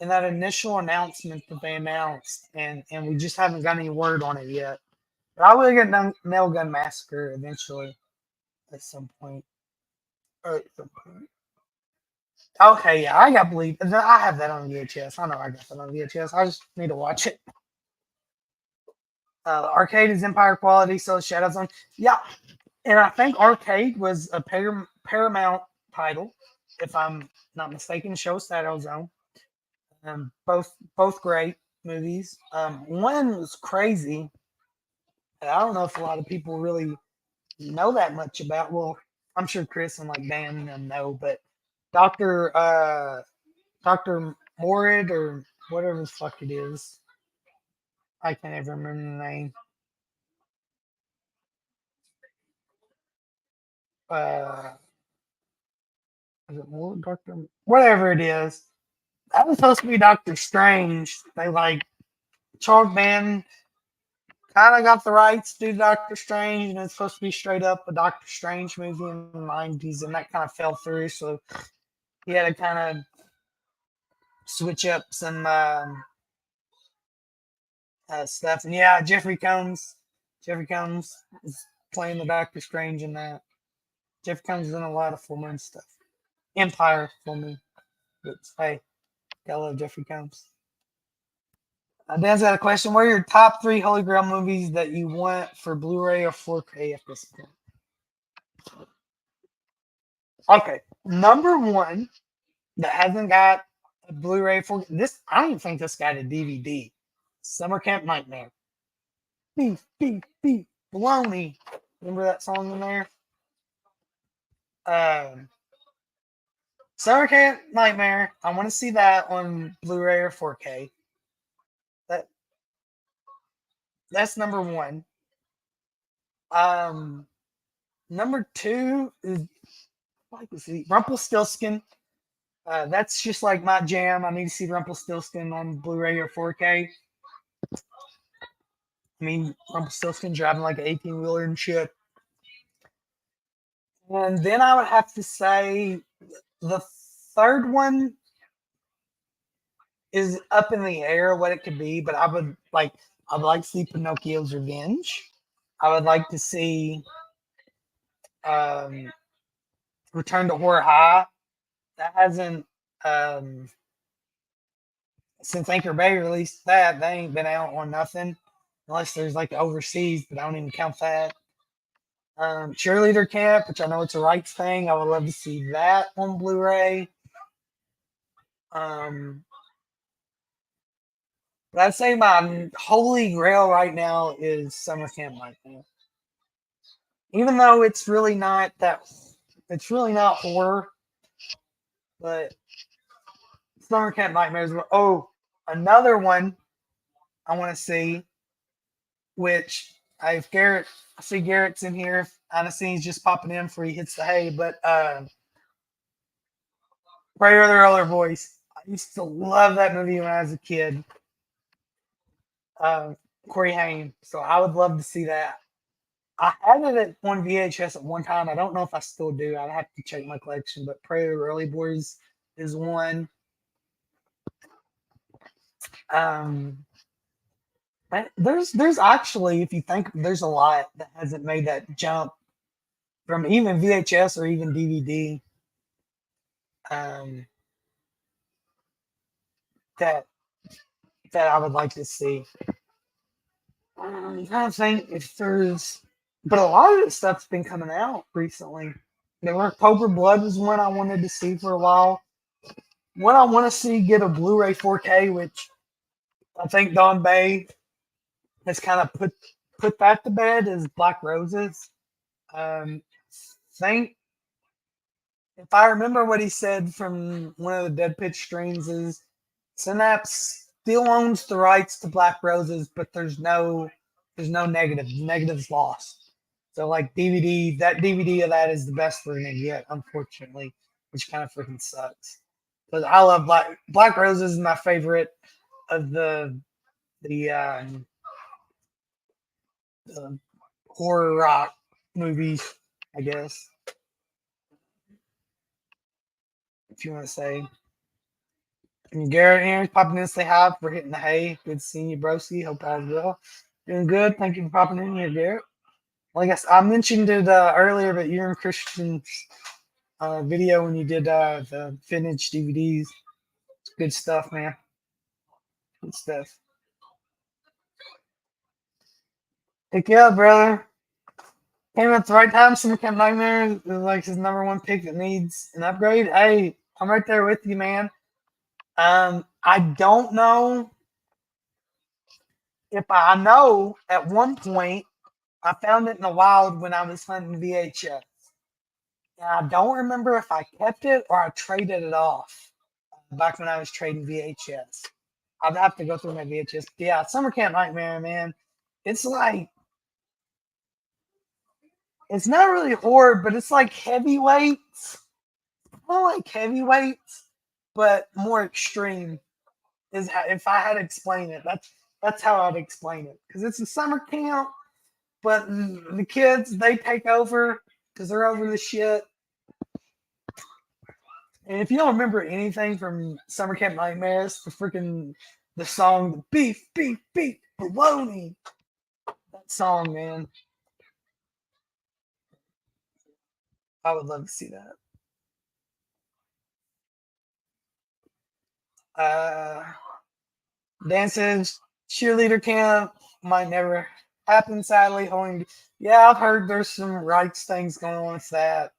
in that initial announcement that they announced, and we just haven't got any word on it yet. But I will get Nail Gun Massacre eventually at some point. Or at some point. Okay, yeah, I got believe. I have that on VHS. I know I got that on VHS. I just need to watch it. Arcade is Empire quality, so Shadow Zone. Yeah, and I think Arcade was a Paramount title, if I'm not mistaken. Show Shadow Zone. Both great movies. One was crazy. I don't know if a lot of people really know that much about. Well, I'm sure Chris and like Dan and them know, but Dr. Morid or whatever the fuck it is. I can't ever remember the name. Is it Morid? Doctor? Whatever it is. That was supposed to be Doctor Strange. They like Charles Band kind of got the rights to do Doctor Strange, and it's supposed to be straight up a Doctor Strange movie in the 90s, and that kind of fell through. So he had to kind of switch up some stuff. And yeah, Jeffrey Combs is playing the Doctor Strange in that. Jeffrey Combs is in a lot of Full Moon stuff. Empire Full Moon. But hey, gotta love Jeffrey Combs. Dan's got a question. What are your top 3 Holy Grail movies that you want for Blu-ray or 4K at this point? Okay, number 1 that hasn't got a Blu-ray for this. I don't even think this got a DVD. Summer Camp Nightmare. Beef, beef, beef, baloney. Remember that song in there? Summer Camp Nightmare. I want to see that on Blu-ray or 4K. That's number 1. Number 2 is like to see Rumpelstiltskin. That's just like my jam. I need to see Rumpelstiltskin on Blu-ray or 4K. I mean, Rumpelstiltskin driving like an 18-wheeler and shit. And then I would have to say the third one is up in the air what it could be, but I would like to see Pinocchio's Revenge. I would like to see Return to Horror High. That hasn't since Anchor Bay released that, they ain't been out on nothing. Unless there's like overseas, but I don't even count that. Cheerleader Camp, which I know it's a rights thing. I would love to see that on Blu-ray. But I'd say my holy grail right now is Summer Camp Nightmare. Even though it's really not horror, but Summer Camp Nightmares. Oh, another one I want to see, which I see Garrett's in here. I see he's just popping in before he hits the hay, but Prayer of the Roller Voice. I used to love that movie when I was a kid. Corey Haim. So I would love to see that. I had it on VHS at one time. I don't know if I still do. I'd have to check my collection, but Prayer of the Roller Boys is one. There's actually, if you think, there's a lot that hasn't made that jump from even VHS or even DVD. That I would like to see. I'm trying to think if there's, but a lot of this stuff's been coming out recently. The October Blood was one I wanted to see for a while. What I want to see get a Blu-ray 4K, which I think Don Bay has kind of put that to bed, is Black Roses. Think if I remember what he said from one of the Dead Pitch streams is Synapse still owns the rights to Black Roses, but there's no negative. Negative's lost. So like that DVD of that is the best we're gonna get, unfortunately, which kind of freaking sucks. But I love Black Roses is my favorite of the horror rock movies, I guess, if you want to say. And Garrett Aaron's popping in to say hi for hitting the hay. Good seeing you, broski. Hope all is well. Doing good. Thank you for popping in here, Garrett. Well, I guess I mentioned it earlier, but you're in Christian's video when you did the vintage DVDs. It's good stuff, man. Good stuff. Heck yeah, brother. Came at the right time. Summer Camp Nightmare is like his number one pick that needs an upgrade. Hey, I'm right there with you, man. I don't know if I know at one point I found it in the wild when I was hunting VHS. And I don't remember if I kept it or I traded it off back when I was trading VHS. I'd have to go through my VHS. Yeah, Summer Camp Nightmare, man. It's like, it's not really horror, but it's like heavyweights. Not like heavyweights, but more extreme. Is if I had to explain it, that's how I'd explain it. Because it's a summer camp, but the kids they take over because they're over the shit. And if you don't remember anything from Summer Camp Nightmares, the song "Beef, Beef, Beef, Baloney," that song, man, I would love to see that. Dan says cheerleader camp might never happen, sadly. Yeah, I've heard there's some rights things going on with that.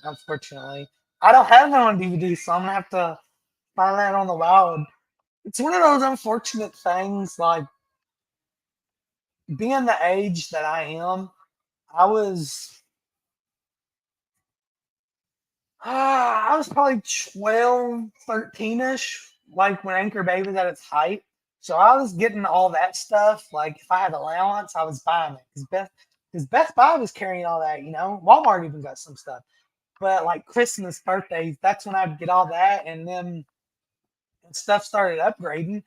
Unfortunately, I don't have that on DVD, so I'm gonna have to find that on the wild. It's one of those unfortunate things, like being the age that I am. I was probably 12, 13-ish, like when Anchor Bay was at its height. So I was getting all that stuff. Like if I had allowance, I was buying it. Because Best Buy was carrying all that, Walmart even got some stuff. But like Christmas, birthdays, that's when I'd get all that. And then when stuff started upgrading,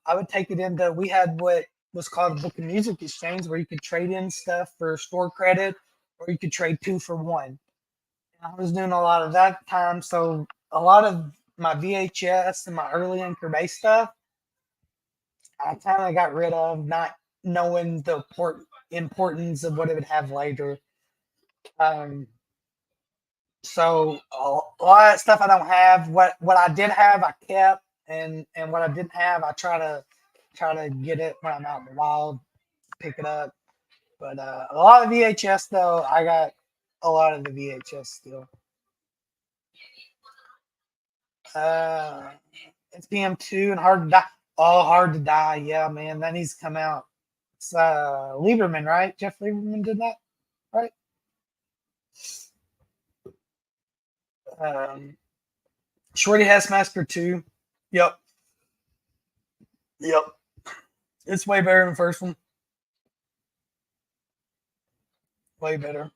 I would take it into, we had what was called a Book of Music Exchange, where you could trade in stuff for store credit, or you could trade 2 for 1. I was doing a lot of that time, so a lot of my VHS and my early Anchor Bay stuff, I kind of got rid of, not knowing the importance of what it would have later. So a lot of that stuff I don't have. What I did have, I kept, and what I didn't have, I try to get it when I'm out in the wild, pick it up. But a lot of VHS though, I got a lot of the VHS still. It's PM2 and Hard to Die. Oh, Hard to Die. Yeah, man, that needs to come out. It's Lieberman, right? Jeff Lieberman did that, right? Shorty Massacre 2. Yep. It's way better than the first one. Way better.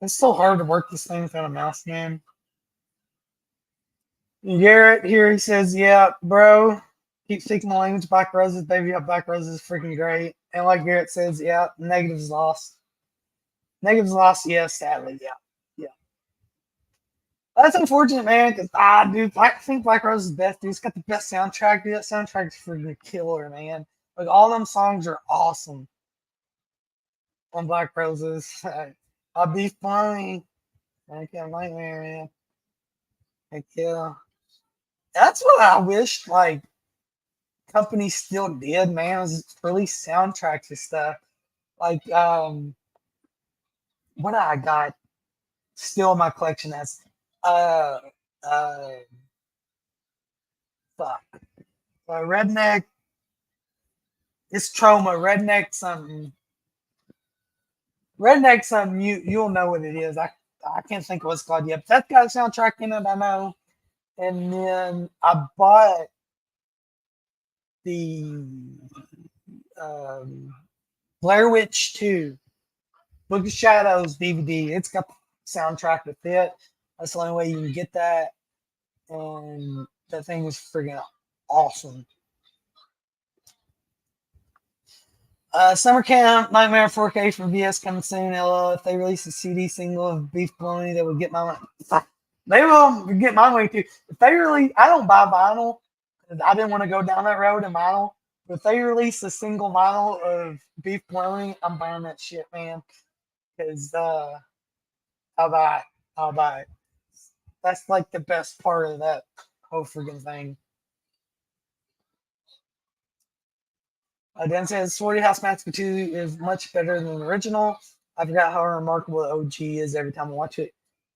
It's so hard to work this thing without a mouse, man. Garrett here, he says, yeah, bro, keep speaking the language. Black Roses, baby. Yeah, Black Roses is freaking great. And like Garrett says, yeah, negatives lost. Negatives lost, yeah, sadly, yeah. That's unfortunate, man, because, dude, I think Black Rose is best, dude. It's got the best soundtrack, dude. That soundtrack's freaking killer, man. Like, all them songs are awesome on Black Roses. I'll be funny. I can't nightmare, man. Heck yeah. That's what I wish, like, companies still did, man, was release soundtracks and stuff. Like, what I got still in my collection as uh uh fuck. Redneck. It's Trauma. Redneck something. You'll know what it is. I can't think of what it's called yet. But that's got a soundtrack in it. I know. And then I bought the um, Blair Witch 2 Book of Shadows DVD. It's got the soundtrack with it. That's the only way you can get that. And that thing was freaking awesome. Summer Camp Nightmare 4K from VS coming soon. LO, if they release a CD single of Beef Bologna, they would get my money. They will get my money too. If they release, I don't buy vinyl. I didn't want to go down that road in vinyl. But if they release a single vinyl of Beef Bologna, I'm buying that shit, man. Because I'll buy it. I'll buy it. That's like the best part of that whole freaking thing. Dan says 40 House Massacre 2 is much better than the original. I forgot how remarkable the OG is every time I watch it.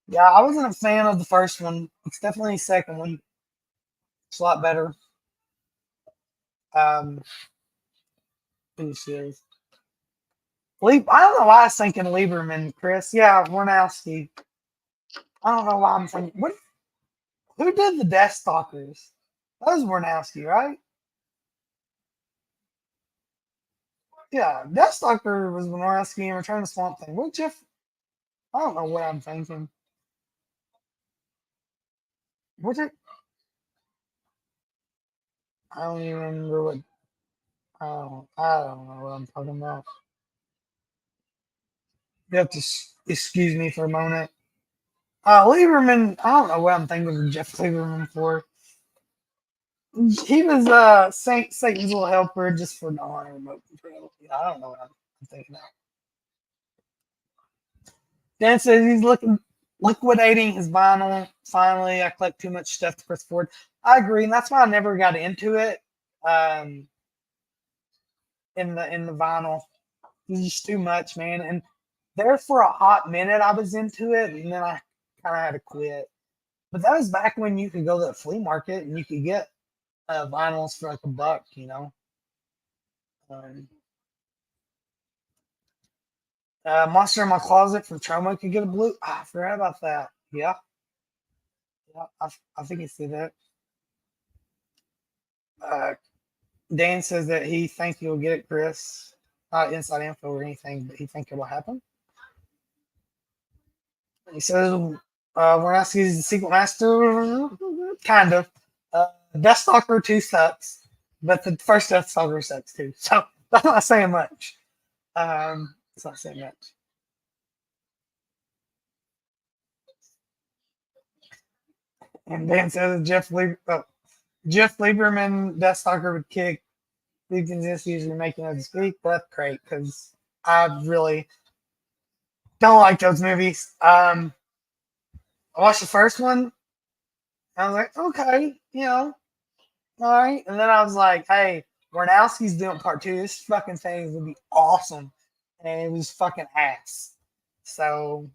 Yeah, I wasn't a fan of the first one. It's definitely the second one. It's a lot better. Who says? I don't know why I was thinking Lieberman, Chris. Yeah, Warnowski. I don't know why I'm thinking. Who did the Death Stalkers? That was Warnowski, right? Yeah, Deathstalker was Warnowski and Return to Swamp Thing. What Jeff? I don't know what I'm thinking. What's it? I don't even remember what. I don't know what I'm talking about. You have to excuse me for a moment. Lieberman. I don't know what I'm thinking of Jeff Lieberman for. He was Satan's little helper just for non-remote control. Yeah, I don't know what I'm thinking of. Dan says he's liquidating his vinyl. Finally, I collect too much stuff to press forward. I agree, and that's why I never got into it. In the vinyl, it's just too much, man. And there for a hot minute, I was into it, and then I kind of had to quit. But that was back when you could go to the flea market and you could get vinyls for like $1, you know. Monster in My Closet from Trauma could get a blue. I forgot about that. Yeah. I think he said that. Dan says that he thinks he'll get it, Chris. Not inside info or anything, but he thinks it will happen. He says Warnowski's the sequel master. Kind of. Deathstalker 2 sucks, but the first Deathstalker sucks too. So that's not saying much. It's not saying much. And Dan says Jeff Lieberman Deathstalker would kick Legion's just usually making us speak. That's great because I really don't like those movies. I watched the first one. I was like, okay, all right. And then I was like, hey, Warnowski's doing part 2. This fucking thing would be awesome. And it was fucking ass. So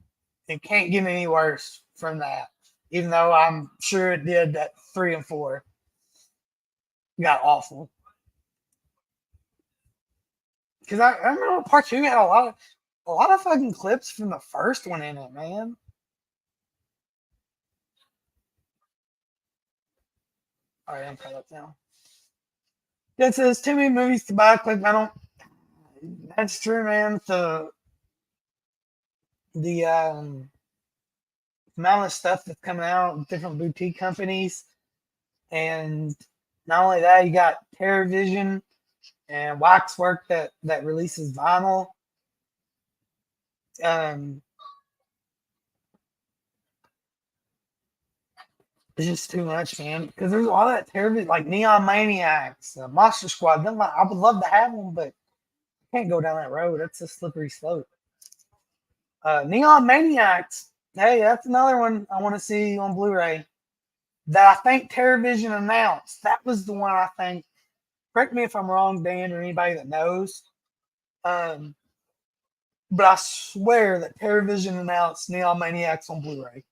it can't get any worse from that. Even though I'm sure it did that 3 and 4 got awful. Because I remember part 2 had a lot of fucking clips from the first one in it, man. All right, I'm caught up now. It says too many movies to buy. Click. I don't. That's true, man. The amount of stuff that's coming out, different boutique companies, and not only that, you got TerraVision and Waxwork that releases vinyl. It's just too much, man. Because there's all that TerraVision, like Neon Maniacs, Monster Squad. I would love to have them, but I can't go down that road. That's a slippery slope. Neon Maniacs. Hey, that's another one I want to see on Blu-ray. That I think TerraVision announced. That was the one I think. Correct me if I'm wrong, Dan, or anybody that knows. but I swear that TerraVision announced Neon Maniacs on Blu-ray,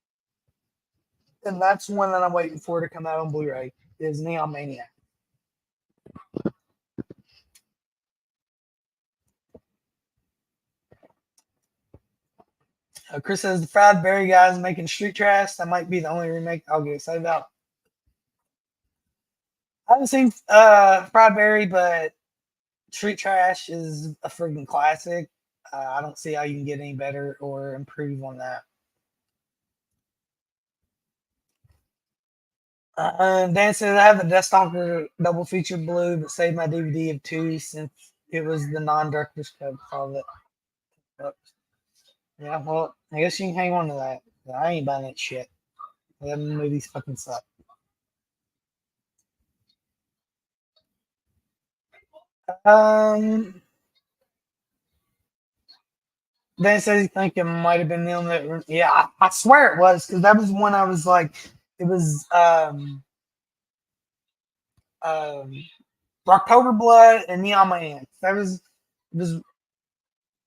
and that's one that I'm waiting for to come out on Blu-ray. Is Neon Maniac. Chris says the Fried Berry guys making Street Trash. That might be the only remake I'll get excited about. I haven't seen Fried Berry, but Street Trash is a freaking classic. I don't see how you can get any better or improve on that. Dan says I have the Deathstalker double feature blue, but saved my DVD of 2 since it was the non-director's cut of it. Yeah, well, I guess you can hang on to that. I ain't buying that shit. Them movies fucking suck. Dan says he think it might have been Neil that. Yeah, I swear it was because that was one I was like, it was October Blood and Neon Maniacs. It was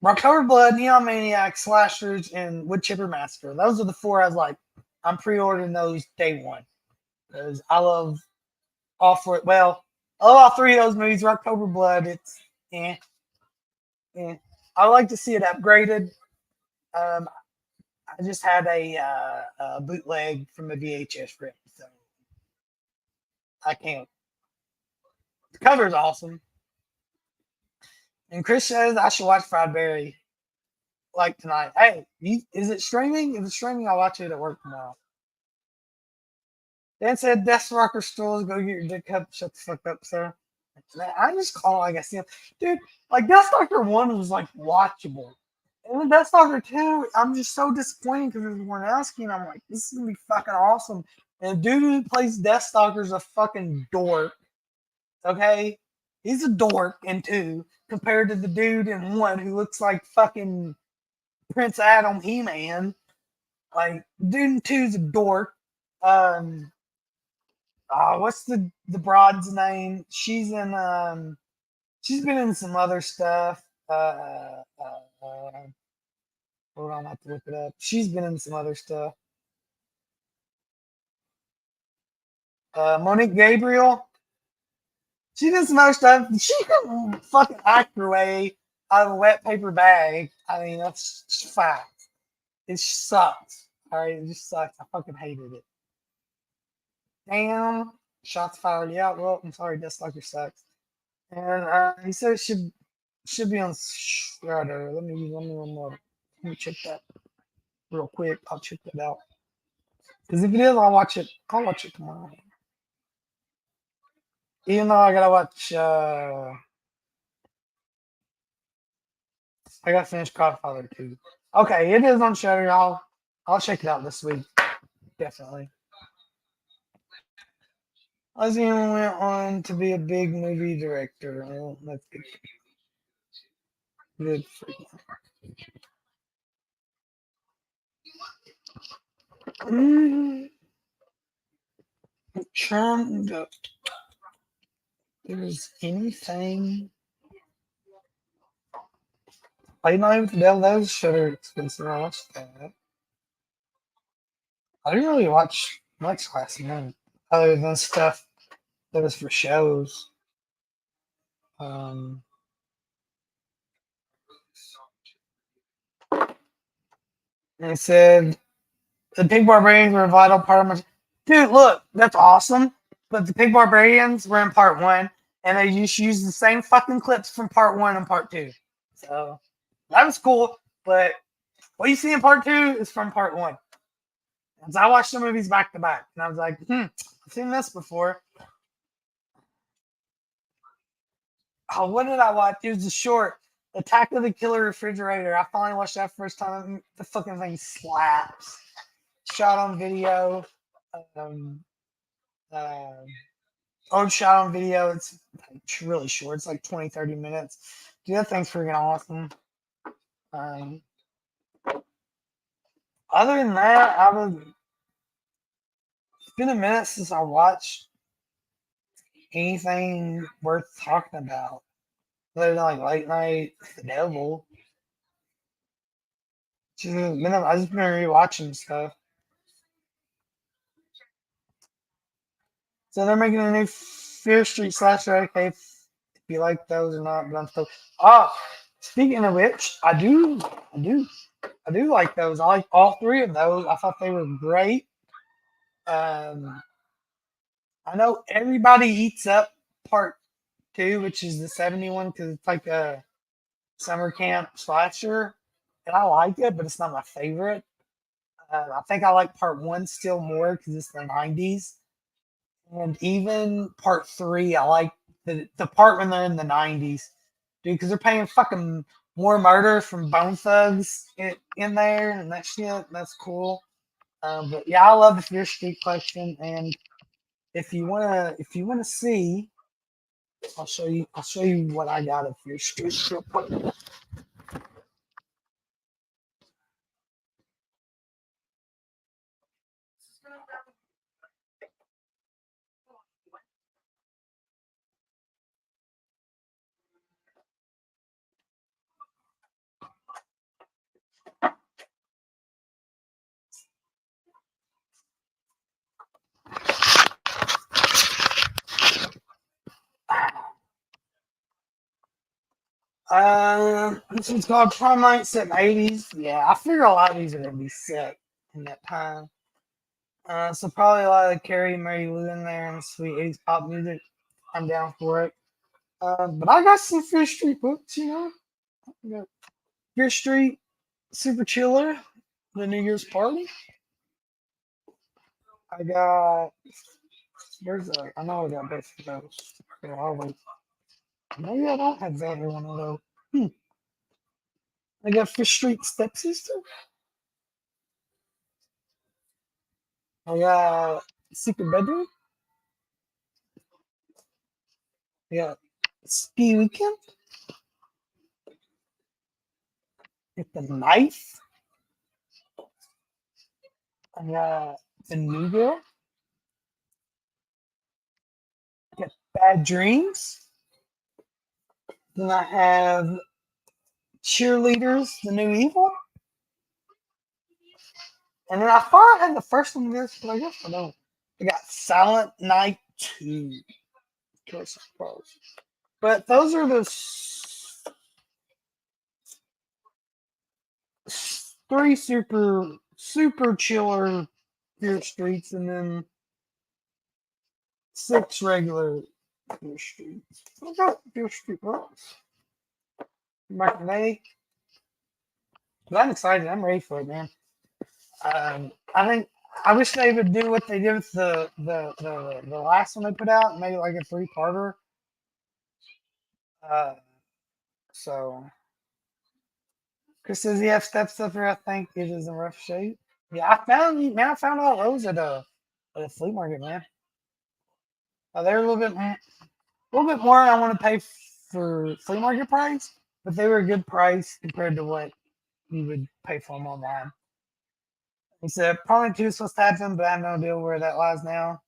October Blood, Neon Maniac, Slashers, and Wood Chipper Massacre. Those are the 4 I was like, I'm pre-ordering those day one because I love all 4. Well, I love all 3 of those movies. October Blood, it's I like to see it upgraded. I just had a bootleg from a VHS rip, so I can't. The cover is awesome. And Chris says I should watch Fried Berry like tonight. Hey, is it streaming? If it's streaming, I'll watch it at work tomorrow. Dan said Deathstalker stores, go get your dick up. Shut the fuck up, sir. I just call it like I see him. Dude, like Deathstalker 1 was like watchable. And then Deathstalker 2, I'm just so disappointed because it was Warnowski, and I'm like, this is gonna be fucking awesome. And the dude who plays Deathstalker is a fucking dork. Okay? He's a dork in 2 compared to the dude in 1 who looks like fucking Prince Adam He-Man. Like, dude in 2 is a dork. What's the broad's name? She's in she's been in some other stuff. Hold on, I have to look it up. She's been in some other stuff. Monique Gabriel. She did some other stuff. She can fucking act her way out of a wet paper bag. I mean, that's fact. It sucks. All right, it just sucks. I fucking hated it. Damn. Shots fired. Yeah, well, I'm sorry, Deathstalker sucks. And he said it should be on Shudder. Let me one more. Let me check that real quick. I'll check that out. Because if it is, I'll watch it. I'll watch it tomorrow. Even though I gotta watch. I gotta finish Godfather 2. Okay, it is on Shudder. I'll check it out this week. Definitely. Ozzy went on to be a big movie director. Well, that's good. Good for him. I'm trying to. There's anything. I know the devil that was Shutter expensive. I watched that. I didn't really watch much last night other than stuff that was for shows. And it said the Pig Barbarians were a vital part of my. Dude, look, that's awesome. But the Pig Barbarians were in part 1, and they just used the same fucking clips from part 1 and part 2. So that was cool. But what you see in part 2 is from part 1. And so I watched the movies back to back, and I was like, I've seen this before. Oh, what did I watch? It was a short, Attack of the Killer Refrigerator. I finally watched that first time. The fucking thing slaps. Shot on video. Shot on video. It's really short. It's like 20, 30 minutes. Dude, that thing's freaking awesome. Other than that, it's been a minute since I watched anything worth talking about. Other than like Late Night, The Devil. I just been rewatching stuff. So they're making a new Fear Street slasher. Okay, if you like those or not, but I'm still. Ah, speaking of which, I do like those. I like all three of those. I thought they were great. Um, I know everybody eats up part two, which is the 71, because it's like a summer camp slasher, and I like it, but it's not my favorite. I think I like part one still more because it's the 90s. And even part three, I like the part when they're in the 90s, dude, because they're paying fucking more murder from Bone Thugs in there and that shit. That's cool. But yeah, I love the Fear Street collection, and if you wanna see, I'll show you. I'll show you what I got of Fear Street real quick. This one's called Prom Night set in the 80s. Yeah, I figure a lot of these are gonna be set in that time. So probably a lot of Carrie and Mary Lou in there and sweet 80s pop music. I'm down for it. But I got some Fear Street books, you know. I got Fear Street Super Chiller, the New Year's Party. I got I know I got both of those. So I'll wait. Maybe I don't have that one of those. Hmm. I got Fear Street Stepsister. I got Secret Bedroom. I got Ski Weekend. Get the Knife. I got the New Girl. I got Bad Dreams. Then I have Cheerleaders, the New Evil. And then I thought I had the first one of this, but I guess I don't. I got Silent Night 2. But those are the three super chiller Fear Streets, and then 6 regular Fear Streets. I got Fear Street books. Back in the day. But I'm excited. I'm ready for it, man. I think I wish they would do what they did with the last one they put out, maybe like a 3-parter. Uh, so Chris says he has steps up here. I think it is in rough shape. Yeah, I found all those at a flea market, man. They're a little bit more I want to pay for flea market price, but they were a good price compared to what you would pay for them online. He said probably 2 is supposed to happen, but I have no idea where that lies now.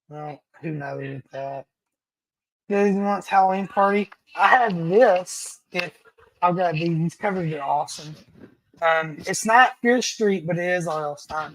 Well, who knows with that? Disney wants Halloween party. I have this. I've got these. These covers are awesome. It's not Fear Street, but it is R.L. Stein.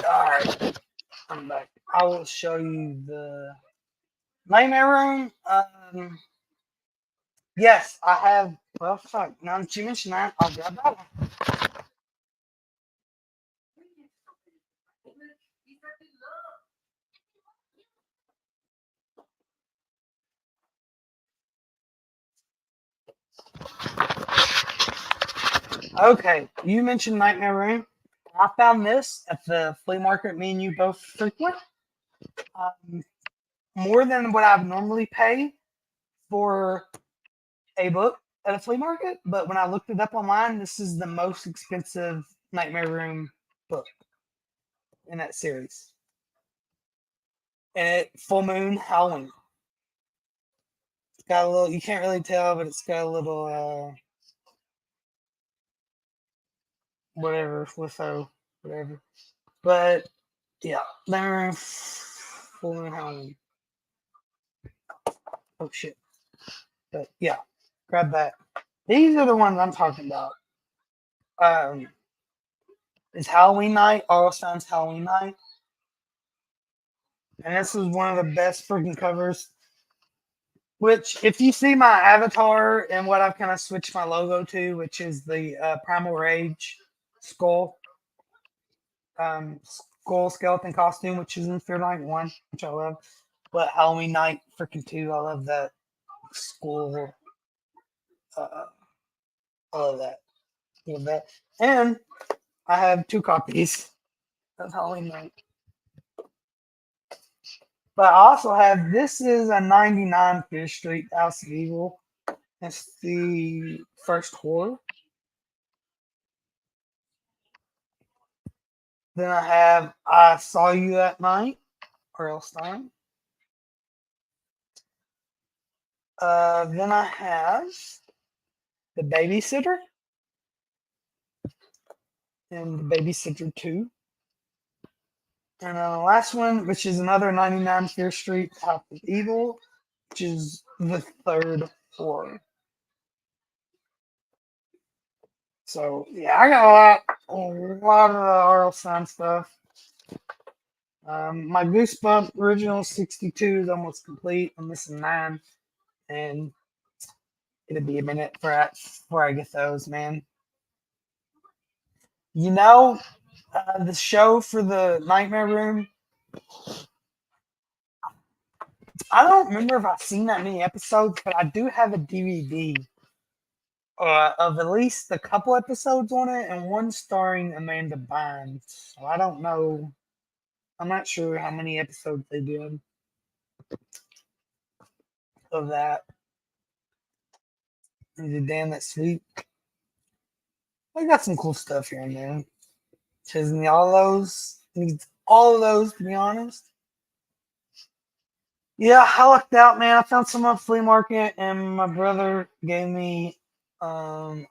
All right, I'm back. I will show you the Nightmare Room. Yes, I have. Well, fuck. Now that you mention that, I'll grab that one. Okay, you mentioned Nightmare Room. I found this at the flea market me and you both frequent. More than what I would normally pay for a book at a flea market, but when I looked it up online, this is the most expensive Nightmare Room book in that series. And it Full Moon Halloween. It's got a little, you can't really tell, but it's got a little whatever, litho, whatever. But yeah, Nightmare Room Full Moon Halloween. Oh shit. But yeah, grab that. These are the ones I'm talking about. It's Halloween Night, R.L. Stine's Halloween Night. And this is one of the best freaking covers. Which, if you see my avatar and what I've kind of switched my logo to, which is the Primal Rage skull, skull skeleton costume, which is in Fear Night 1, which I love. But Halloween Night freaking 2, I love that skull. I love that. Love that. And I have 2 copies of Halloween Night. But I also have, this is a 99 Fear Street House of Evil. It's the first horror. Then I have I Saw You That Night, R.L. Stine. Then I have The Babysitter and The Babysitter 2. And the last one, which is another 99 Fear Street House of Evil, which is the third horror. So yeah, I got a lot of the R.L. Stine stuff. My Goosebump original 62 is almost complete. I'm missing 9, and it'll be a minute before I get those, man. You know, the show for the Nightmare Room, I don't remember if I've seen that many episodes, but I do have a DVD of at least a couple episodes on it, and one starring Amanda Bynes. So I don't know. I'm not sure how many episodes they did of that. Is it Damn That Sweet? I got some cool stuff here and there. Says all of those, to be honest. Yeah, I lucked out, man. I found some on flea market, and my brother gave me a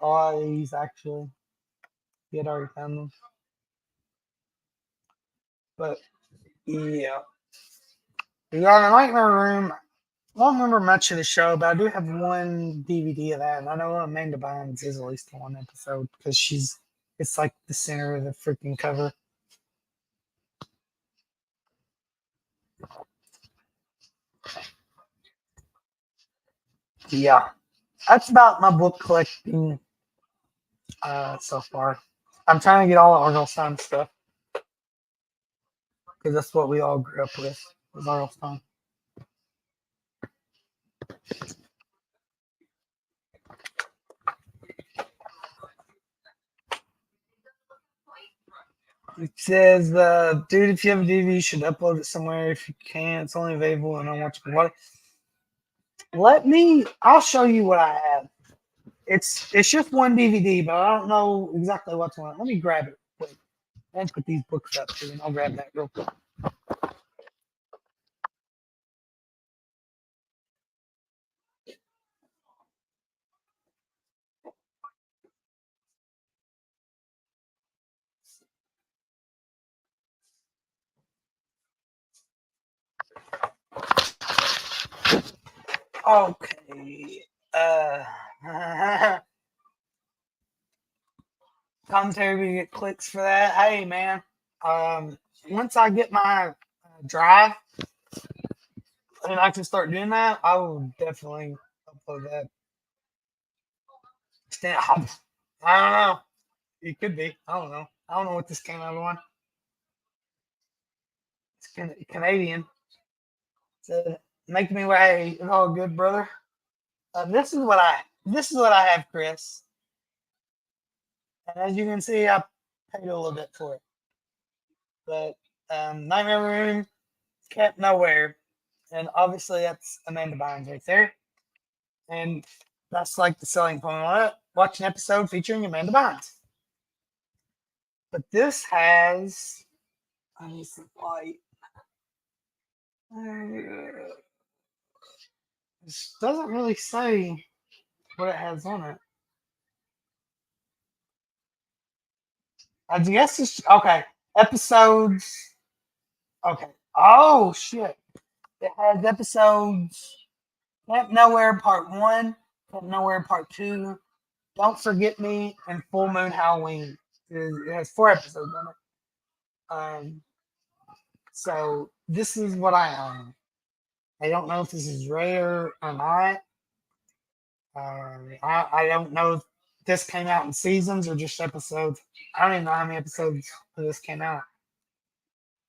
lot of these actually. He had already found them, but yeah. We got a Nightmare Room. I don't remember much of the show, but I do have one DVD of that, and I know Amanda Bynes is at least one episode because it's like the center of the freaking cover. Yeah, that's about my book collecting so far. I'm trying to get all the R.L. Stine stuff because that's what we all grew up with, was R.L. Stine. It says, dude, if you have a DVD, you should upload it somewhere. If you can't, it's only available and unwatchable. I'll show you what I have. It's just one DVD, but I don't know exactly what's on it. Let me grab it quick. Let's put these books up too, and I'll grab that real quick. Okay. Commentary, we get clicks for that. Hey, man. Once I get my drive and I can start doing that, I will definitely upload that. I don't know. It could be. I don't know. I don't know what this came out on. It's Canadian. So make me way. It's all good, brother. This is what I have, Chris. And as you can see, I paid a little bit for it. But Nightmare Room, Camp Nowhere, and obviously that's Amanda Bynes right there. And that's like the selling point on it. Watch an episode featuring Amanda Bynes. But this has, I need some light. This doesn't really say what it has on it. I guess it's okay. Episodes. Okay. Oh shit! It has episodes. Camp Nowhere Part 1, Camp Nowhere Part 2, Don't Forget Me, and Full Moon Halloween. It has 4 episodes on it. So this is what I own. I don't know if this is rare or not. I don't know if this came out in seasons or just episodes. I don't even know how many episodes of this came out.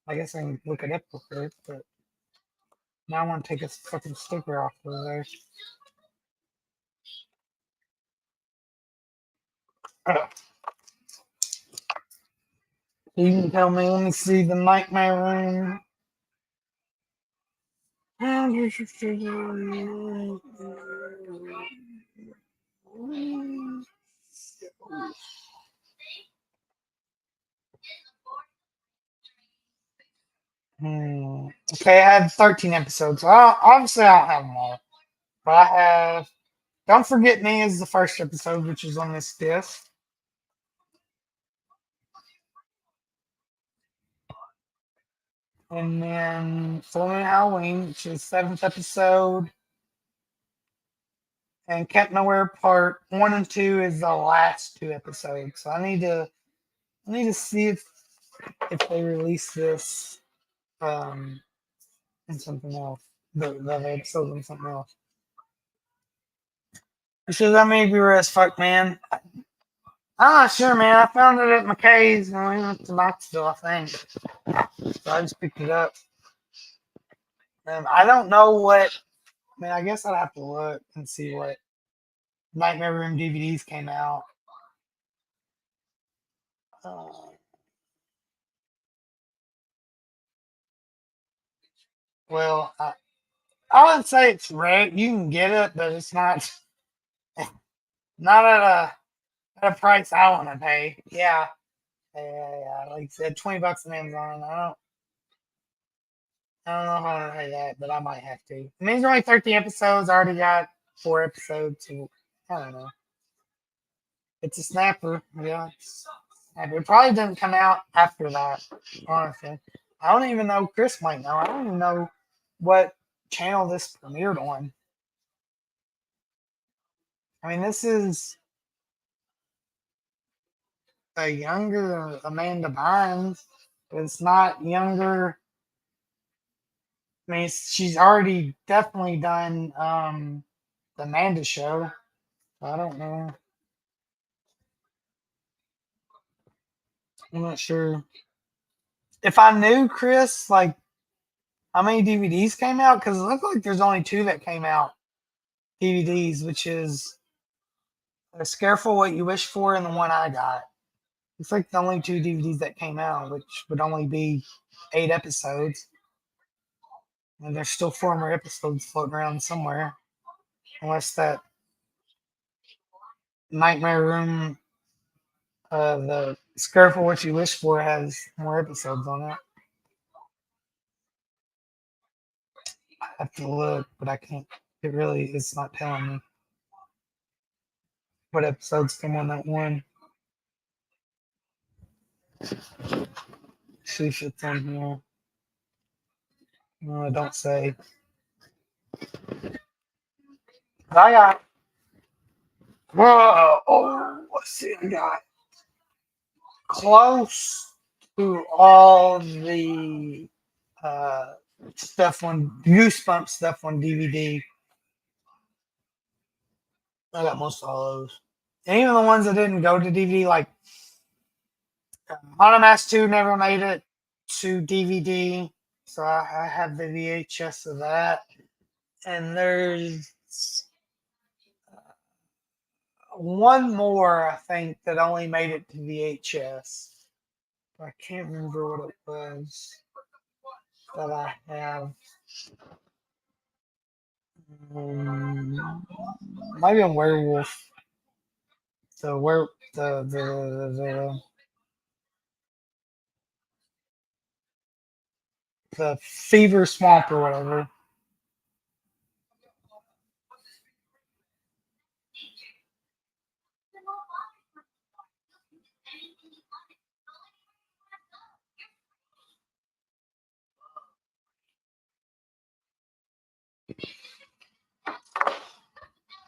I guess I can look it up real quick, but now I want to take this fucking sticker off of there. You can tell me, let me see the Nightmare Room. Okay, I had 13 episodes. So obviously, I don't have them all. But I have Don't Forget Me is the first episode, which is on this disc. And then Full Moon Halloween, which is 7th episode. And Camp Nowhere Part 1 and 2 is the last 2 episodes. So I need to see if they release this in something else. The episode in something else. Because that may be rare as fuck, man. I'm not sure, man. I found it at McKay's when we went to Knoxville, I think. So I just picked it up. I don't know what. I mean, I guess I'd have to look and see what Nightmare Room DVDs came out. Well, I would say it's rare. You can get it, but it's not at a price I want to pay. Yeah. Like I said, $20 on Amazon. I don't know how to pay that, but I might have to. I mean, there's only 13 episodes. I already got 4 episodes. So I don't know. It's a snapper. Yeah. It probably doesn't come out after that, honestly. I don't even know. Chris might know. I don't even know what channel this premiered on. I mean, this is a younger Amanda Bynes, but it's not younger. I mean, she's already definitely done the Amanda Show. I don't know. I'm not sure. If I knew Chris, like how many DVDs came out, because it looks like there's only 2 that came out DVDs, which is Scareful What You Wish For and the one I got. It's like the only 2 DVDs that came out, which would only be 8 episodes. And there's still 4 more episodes floating around somewhere. Unless that Nightmare Room, the Scareful What You Wish For has more episodes on it. I have to look, but I can't. It's not telling me what episodes come on that one. See if it's on here. No, I don't say. I got. Let's see. I got close to all the stuff on Goosebumps stuff on DVD. I got most of all those. And even the ones that didn't go to DVD, like Haunted Mask 2 never made it to DVD. So I have the VHS of that. And there's one more, I think, that only made it to VHS. I can't remember what it was that I have. Maybe a werewolf. The where the fever swamp or whatever.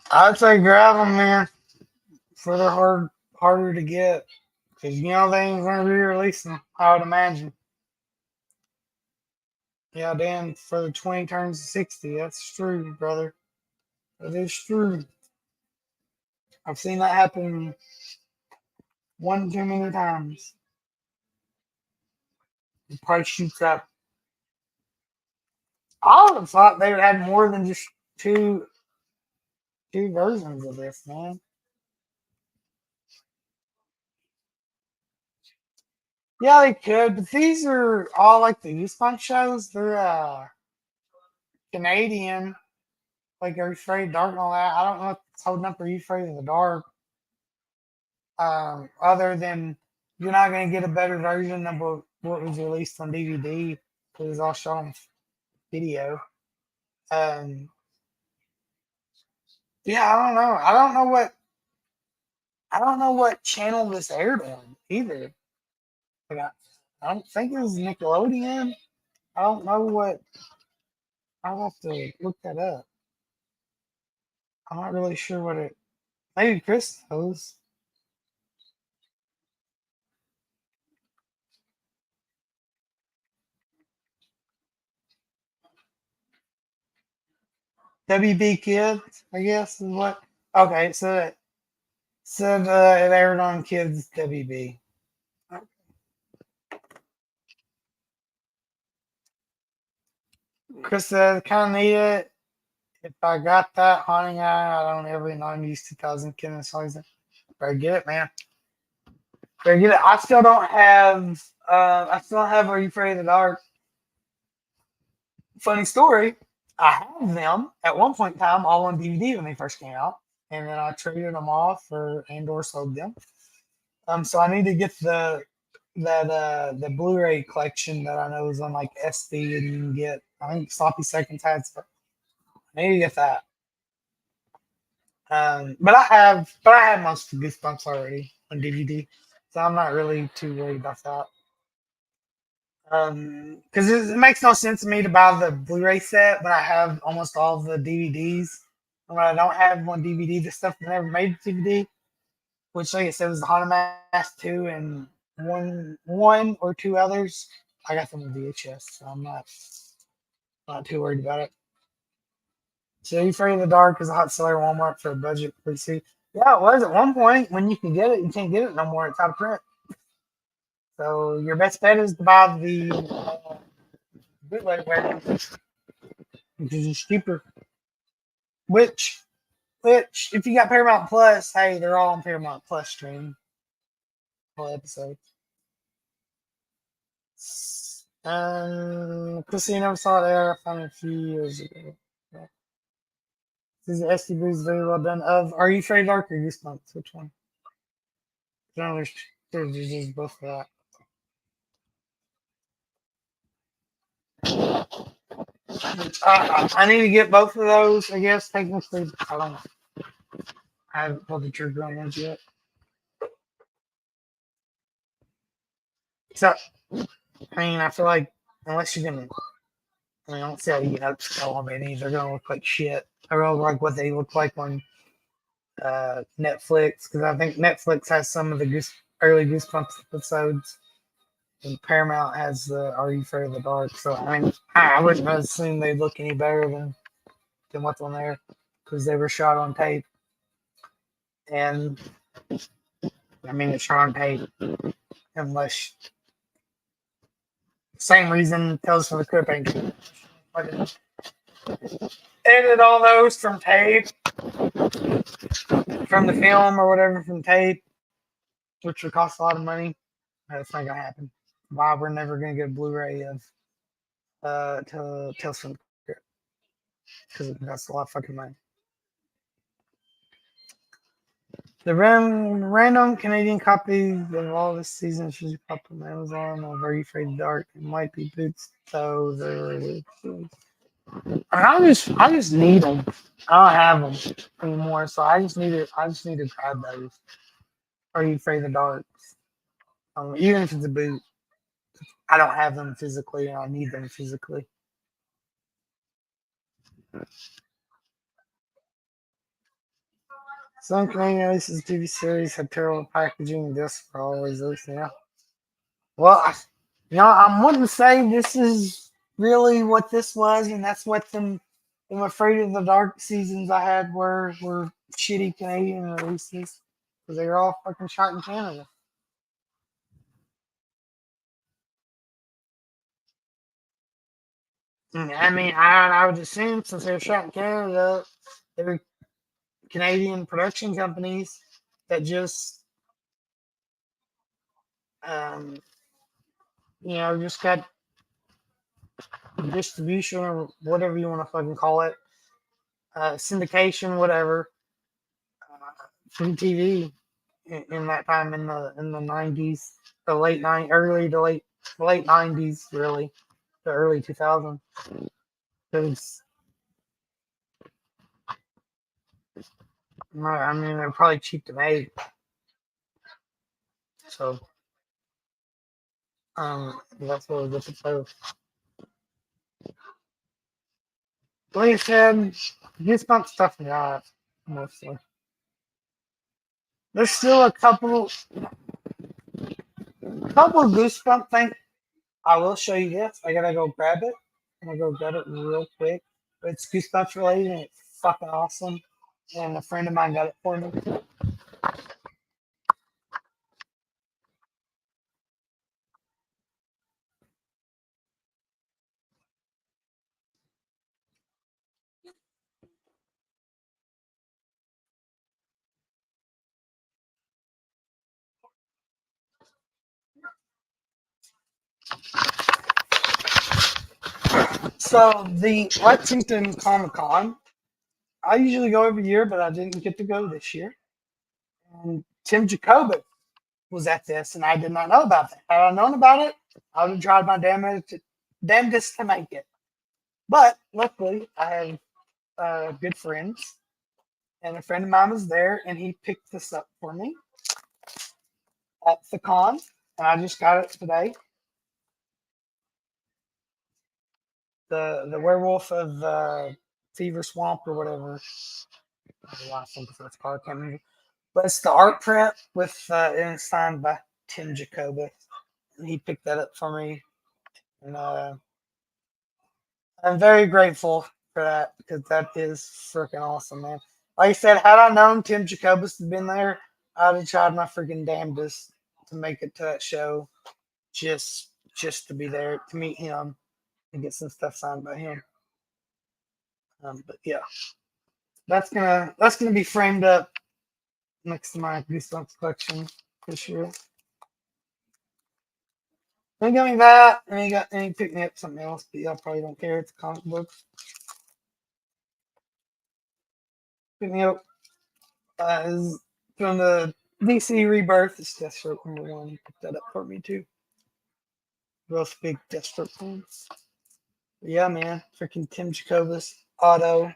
I'd say grab them, man. For they're harder to get because they ain't gonna re-release them. I would imagine. Yeah, Dan, for the 20 turns to 60. That's true, brother. That is true. I've seen that happen one too many times. The price shoots up. I would have thought they would have more than just two versions of this, man. Yeah, they could, but these are all like the Goosebumps shows. They're Canadian. Like Are You Afraid of the Dark and all that. I don't know what's holding up Are You Afraid of the Dark. Other than you're not going to get a better version of what was released on DVD because it was all shown on video. Yeah, I don't know. I don't know what channel this aired on either. Like, I don't think it was Nickelodeon. I don't know what. I'll have to look that up. I'm not really sure what it. Maybe Chris knows. WB Kids, I guess is what. Okay, so it aired on Kids WB. Chris said, kind of need it. If I got that Haunting Eye, I don't ever 90s 2000 kid and songs. Better get it, man. Better get it. I still don't have. I still don't have Are You Afraid of the Dark? Funny story. I had them at one point in time all on DVD when they first came out, and then I traded them off or sold them. So I need to get the Blu-ray collection that I know is on like SD, and you can get. I think Sloppy Seconds had stuff. I need to get that. But I have most of Goosebumps already on DVD, so I'm not really too worried about that. Because it makes no sense to me to buy the Blu-ray set when I have almost all the DVDs. And when I don't have one DVD, the stuff that never made DVD, which, like I said, was the Haunted Mask 2 and one or two others. I got them in VHS, so I'm not too worried about it. So You Afraid of the Dark is a hot seller at Walmart for a budget PC. Yeah, it was at one point. When you can get it, you can't get it no more. It's out of print. So your best bet is to buy the bootleg version, which is just cheaper. Which, if you got Paramount Plus, hey, they're all on Paramount Plus stream. All episodes. Chrissy never saw it there. I found it a few years ago. Yeah. This is SD Blues very well done. Are You Afraid of Dark or Goosebumps? Which one? No, there's just both of that. I need to get both of those, I guess, technically. I don't know. I haven't pulled the trigger on those yet. So, I feel like unless you're gonna, I don't see how you can upscale them any. They're gonna look like shit. I really like what they look like on Netflix because I think Netflix has some of the early Goosebumps episodes, and Paramount has the Are You Afraid of the Dark. So I wouldn't assume they look any better than what's on there because they were shot on tape, and it's shot on tape unless. Same reason Tales from the Crypt ain't edited all those from tape, from the film or whatever from tape, which would cost a lot of money. That's not gonna happen. why we're never gonna get a Blu-ray of Tales from the Crypt, because that's a lot of fucking money. The random Canadian copies of all this season should pop on Amazon or Are You Afraid of the Dark? It might be boots, so they're. I just need them. I don't have them anymore, so I just need to grab those. Are You Afraid of the Dark? Even if it's a boot, I don't have them physically, and I need them physically. Some Canadian releases TV series have terrible packaging and discs for always those. Yeah. Well, I'm wanting to say this is really what this was, and that's what them I'm Afraid of the Dark seasons I had were shitty Canadian releases because they were all fucking shot in Canada. I mean, I would assume since they were shot in Canada, they were Canadian production companies that just, um, just got distribution or whatever you want to fucking call it, syndication, whatever, from TV in that time in the 90s, the late 90s, really, the early 2000s. Because I mean, they're probably cheap to make. So, that's what was good to like I said, Goosebumps stuff, yeah, mostly. There's still a couple of Goosebump things. I will show you this. I gotta go grab it. I'm gonna go grab it real quick. But it's Goosebumps related and it's fucking awesome. And a friend of mine got it for me. So the Lexington Comic Con, I usually go every year, but I didn't get to go this year. And Tim Jacobus was at this, and I did not know about that. Had I known about it, I would have tried my damnedest to make it. But luckily, I have good friends, and a friend of mine was there, and he picked this up for me at the con, and I just got it today. The Werewolf of Fever Swamp or whatever. I think that's called. I can't remember. But it's the art print with and it's signed by Tim Jacobus. And he picked that up for me, and I'm very grateful for that because that is freaking awesome, man. Like I said, had I known Tim Jacobus had been there, I'd have tried my freaking damnedest to make it to that show, just to be there to meet him and get some stuff signed by him. But yeah, that's gonna be framed up next to my Goosebumps collection this year. Then got me that, and he picked me up something else, but y'all probably don't care. It's a comic book. Picked me up from the DC Rebirth. It's Deathstroke #1. He picked that up for me too. Both big Deathstroke fans. But yeah, man, freaking Tim Jacobus auto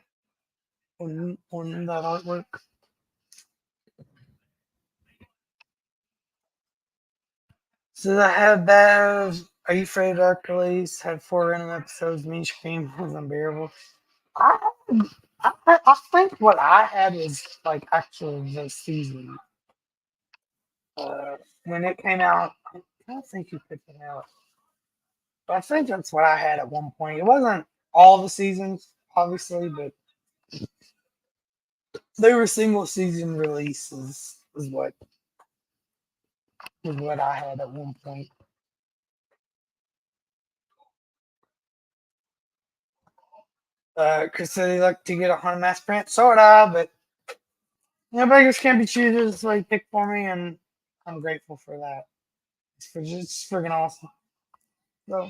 on that artwork. So I have that. Are You Afraid of Dark release? Had 4 random episodes. Mean Scream was unbearable. I think what I had was like actually the season. When it came out, I don't think you picked it out. But I think that's what I had at one point. It wasn't all the seasons, obviously, but they were single season releases. Was what I had at one point. Because they like to get a haunted mass print, sorta, but beggars can't be choosers. So he picked for me, and I'm grateful for that. It's just freaking awesome. So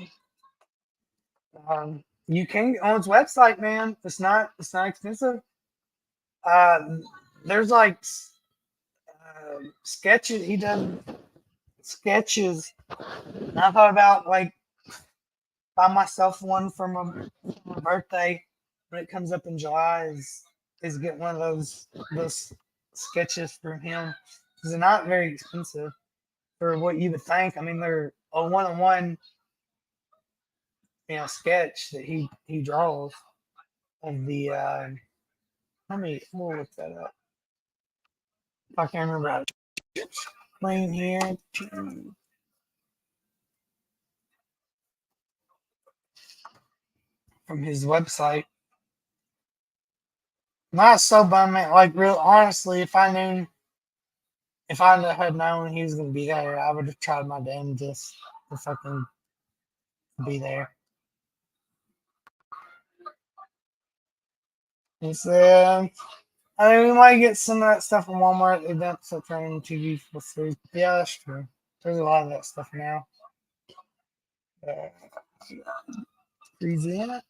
you can on its website, man. It's not expensive. Uh, there's like sketches. He does sketches. And I thought about like buy myself one for my birthday when it comes up in July. Is get one of those sketches from him. They're not very expensive for what you would think. I mean, they're a one-on-one, sketch that he draws of the. We'll look that up. I can't remember how to explain here. From his website. Not so bummed. Like, real honestly, if I had known he was gonna be there, I would have tried my damnedest to fucking be there. He said, I mean, we might get some of that stuff from Walmart. They don't start turning TV for free. Yeah, that's true. There's a lot of that stuff now. Present.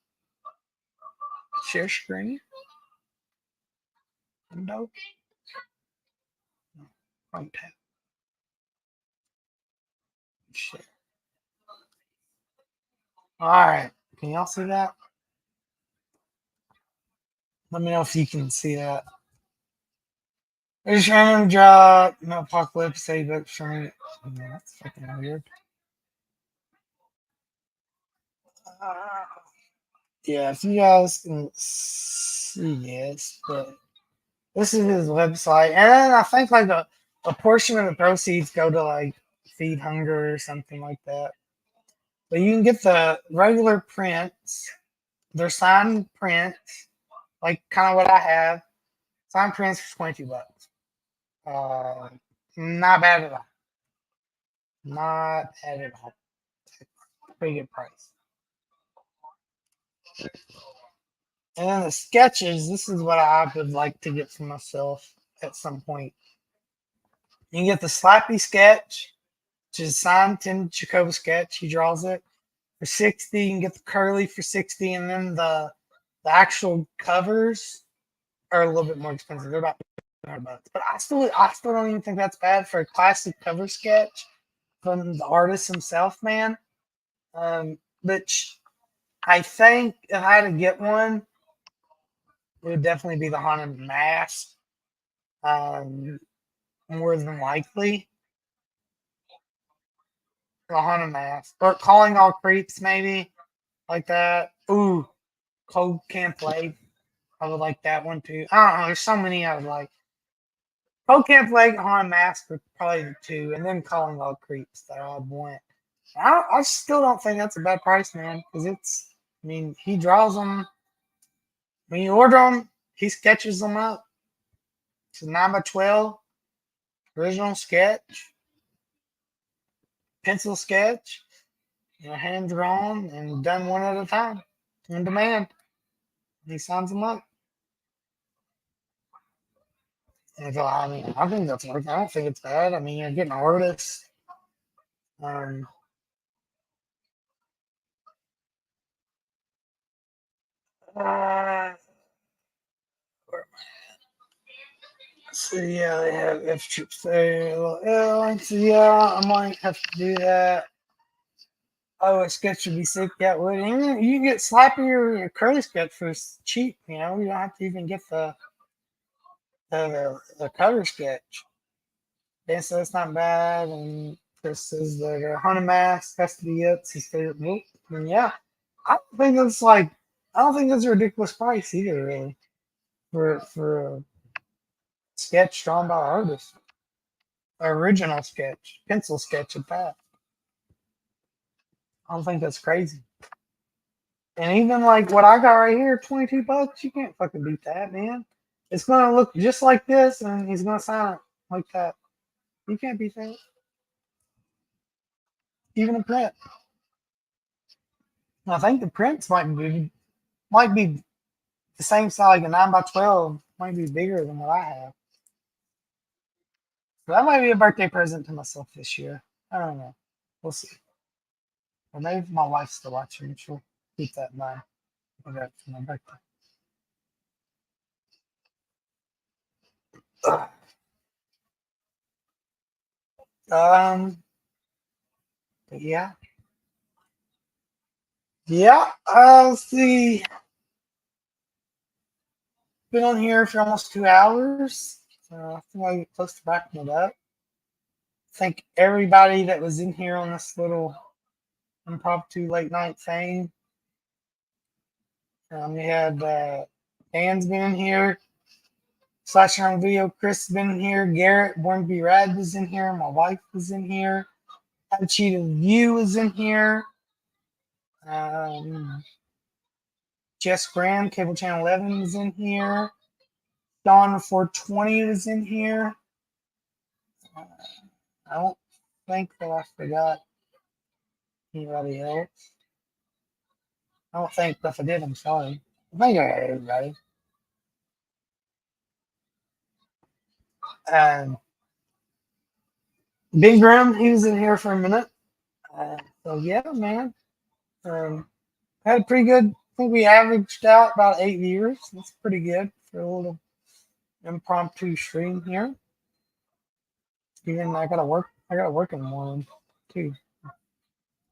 Share screen. Window. Front tab. Share. All right. Can y'all see that? Let me know if you can see that. There's random job. No apocalypse. Say book for me. Yeah, that's fucking weird. Yeah, if you guys can see this, but this is his website, and then I think like a portion of the proceeds go to like feed hunger or something like that. But you can get the regular prints. They're signed prints, like kind of what I have. Signed prints for $22. Not bad at all. Not bad at all. Pretty good price. And then the sketches, this is what I would like to get for myself at some point. You can get the Slappy sketch, which is signed Tim Jacoba sketch. He draws it for 60. You can get the Curly for 60, and then the actual covers are a little bit more expensive. They're about $200. But I still don't even think that's bad for a classic cover sketch from the artist himself, man. But I think if I had to get one, it would definitely be the Haunted Mask. More than likely. The Haunted Mask. Or Calling All Creeps, maybe. Like that. Ooh. Cold Camp Lake. I would like that one too. I don't know. There's so many I would like. Cold Camp Lake and Haunted Mask are probably the two. And then Calling All Creeps that I'd want. I still don't think that's a bad price, man. Because he draws them. When you order them, he sketches them up. It's a 9x12 original sketch, pencil sketch, hand drawn and done one at a time on demand. He signs them up. And so, I think that's worth. I don't think it's bad. I mean, you're getting artists. Uh, so yeah, they have F troops there. So yeah, I might have to do that. Oh, a sketch would be sick. Yeah, well, you can get Slappy or Curly sketch for cheap. You don't have to even get the cover sketch. And so it's not bad. And Chris says that Haunted Mask has to be it. His favorite book. And yeah, I don't think that's a ridiculous price either, really, for a sketch drawn by artist, original sketch, pencil sketch at that. I don't think that's crazy. And even like what I got right here, $22, you can't fucking beat that, man. It's gonna look just like this, and he's gonna sign it like that. You can't beat that. Even a print. I think the prints might be the same size, like a 9x12, might be bigger than what I have. So that might be a birthday present to myself this year. I don't know. We'll see. Well, maybe my wife's still watching. She'll keep that in mind. Okay, for my birthday. But yeah. Yeah, let's see. Been on here for almost 2 hours. I think I get close to wrapping it up. Thank everybody that was in here on this little impromptu late night thing. We had Dan's been in here. Slash on video, Chris has been in here. Garrett, Born to Be Rad was in here. My wife was in here. Cheetah View was in here. Jess Graham, Cable Channel 11 was in here. Dawn 420 was in here. I don't think that I forgot anybody else. I don't think, but if I did, I'm sorry. I think I got everybody. Big Grim, he was in here for a minute. So yeah, man. Had a pretty good. I think we averaged out about 8 viewers. That's pretty good for a little impromptu stream here. Even I gotta work in the morning too.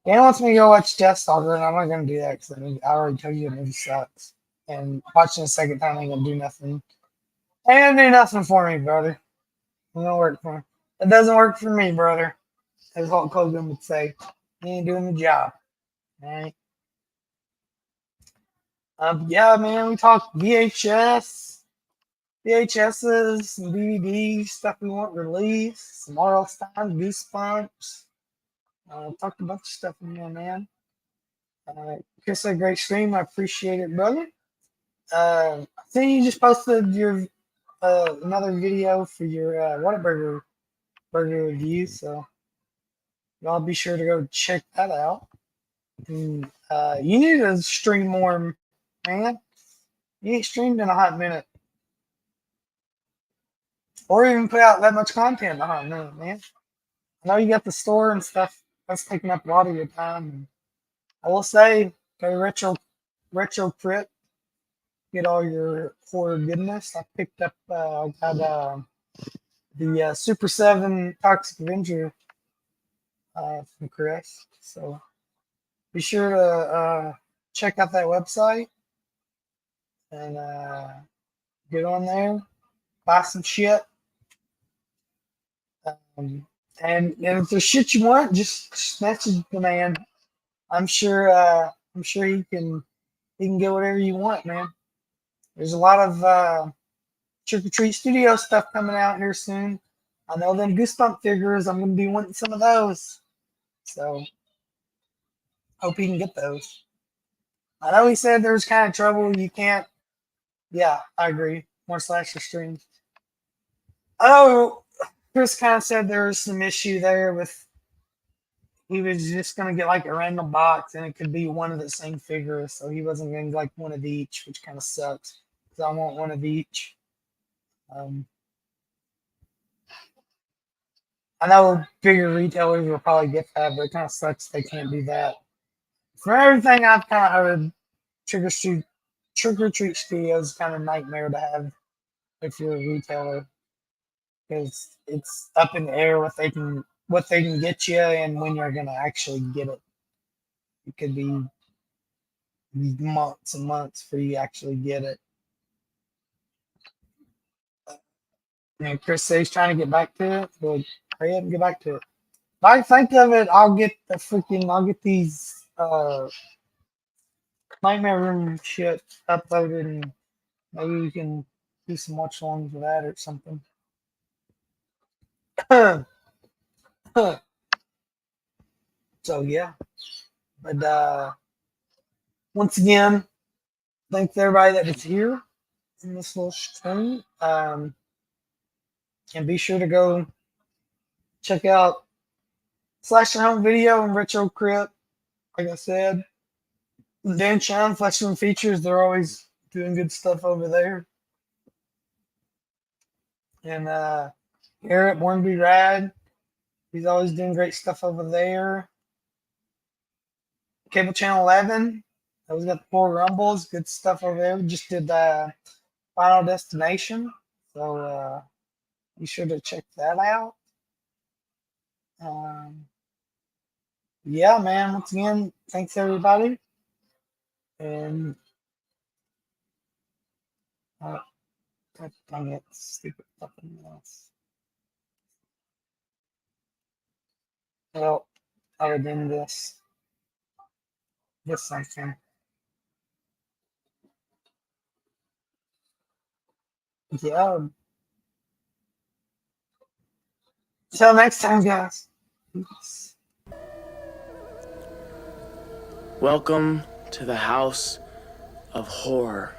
Dan wants me to go watch Death Stalker, and I'm not gonna do that because I already told you the movie sucks. And watching the second time ain't gonna do nothing. Ain't gonna do nothing for me, brother. It don't work for me. It doesn't work for me, brother. As Hulk Hogan would say, he ain't doing the job. All right. Yeah, man, we talked VHSs, and DVDs, stuff we want released, some R.L. Stine, Goosebumps. Talked a bunch of stuff in here, man. Chris had a great stream. I appreciate it, brother. I think you just posted your another video for your Whataburger burger review, so y'all be sure to go check that out. And, you need to stream more, man. You ain't streamed in a hot minute. Or even put out that much content in a hot minute, man. I know you got the store and stuff. That's taking up a lot of your time. And I will say, go to Retro Crypt, get all your horror goodness. I picked up, I got the Super 7 Toxic Avenger from Chris. So be sure to check out that website and get on there, buy some shit. And if there's shit you want, just message the man. I'm sure he can get whatever you want, man. There's a lot of Trick or Treat Studio stuff coming out here soon. I know them Goosebump figures. I'm gonna be wanting some of those. So hope he can get those. I know he said there was kind of trouble. You can't. Yeah, I agree. More slasher streams. Oh, Chris kind of said there was some issue there with he was just gonna get like a random box and it could be one of the same figures, so he wasn't gonna get like one of each, which kind of sucks because I want one of each. I know bigger retailers will probably get that, but it kind of sucks they can't do that. For everything I've kind of heard, Trick or Treat Studios is kind of a nightmare to have if you're a retailer because it's up in the air what they can get you and when you're gonna actually get it. It could be months and months before you actually get it. And Chris says he's trying to get back to it. Well, hurry up and get back to it. If I think of it, I'll get these Nightmare Room shit uploaded and maybe we can do some watch alongs with that or something. So yeah. But once again, thanks to everybody that was here in this little stream. And be sure to go check out Slasher Home Video and Retro Crypt. Like I said, Dan Shine, Flash Room Features, they're always doing good stuff over there. And Garrett, Born to Be Rad, he's always doing great stuff over there. Cable Channel 11. That was got the Royal Rumbles, good stuff over there. We just did Final Destination, so be sure to check that out. Yeah, man. Once again, thanks everybody, and God dang it, stupid fucking else. Well, other than this something. Yeah. Till next time, guys. Peace. Welcome to the House of Horror.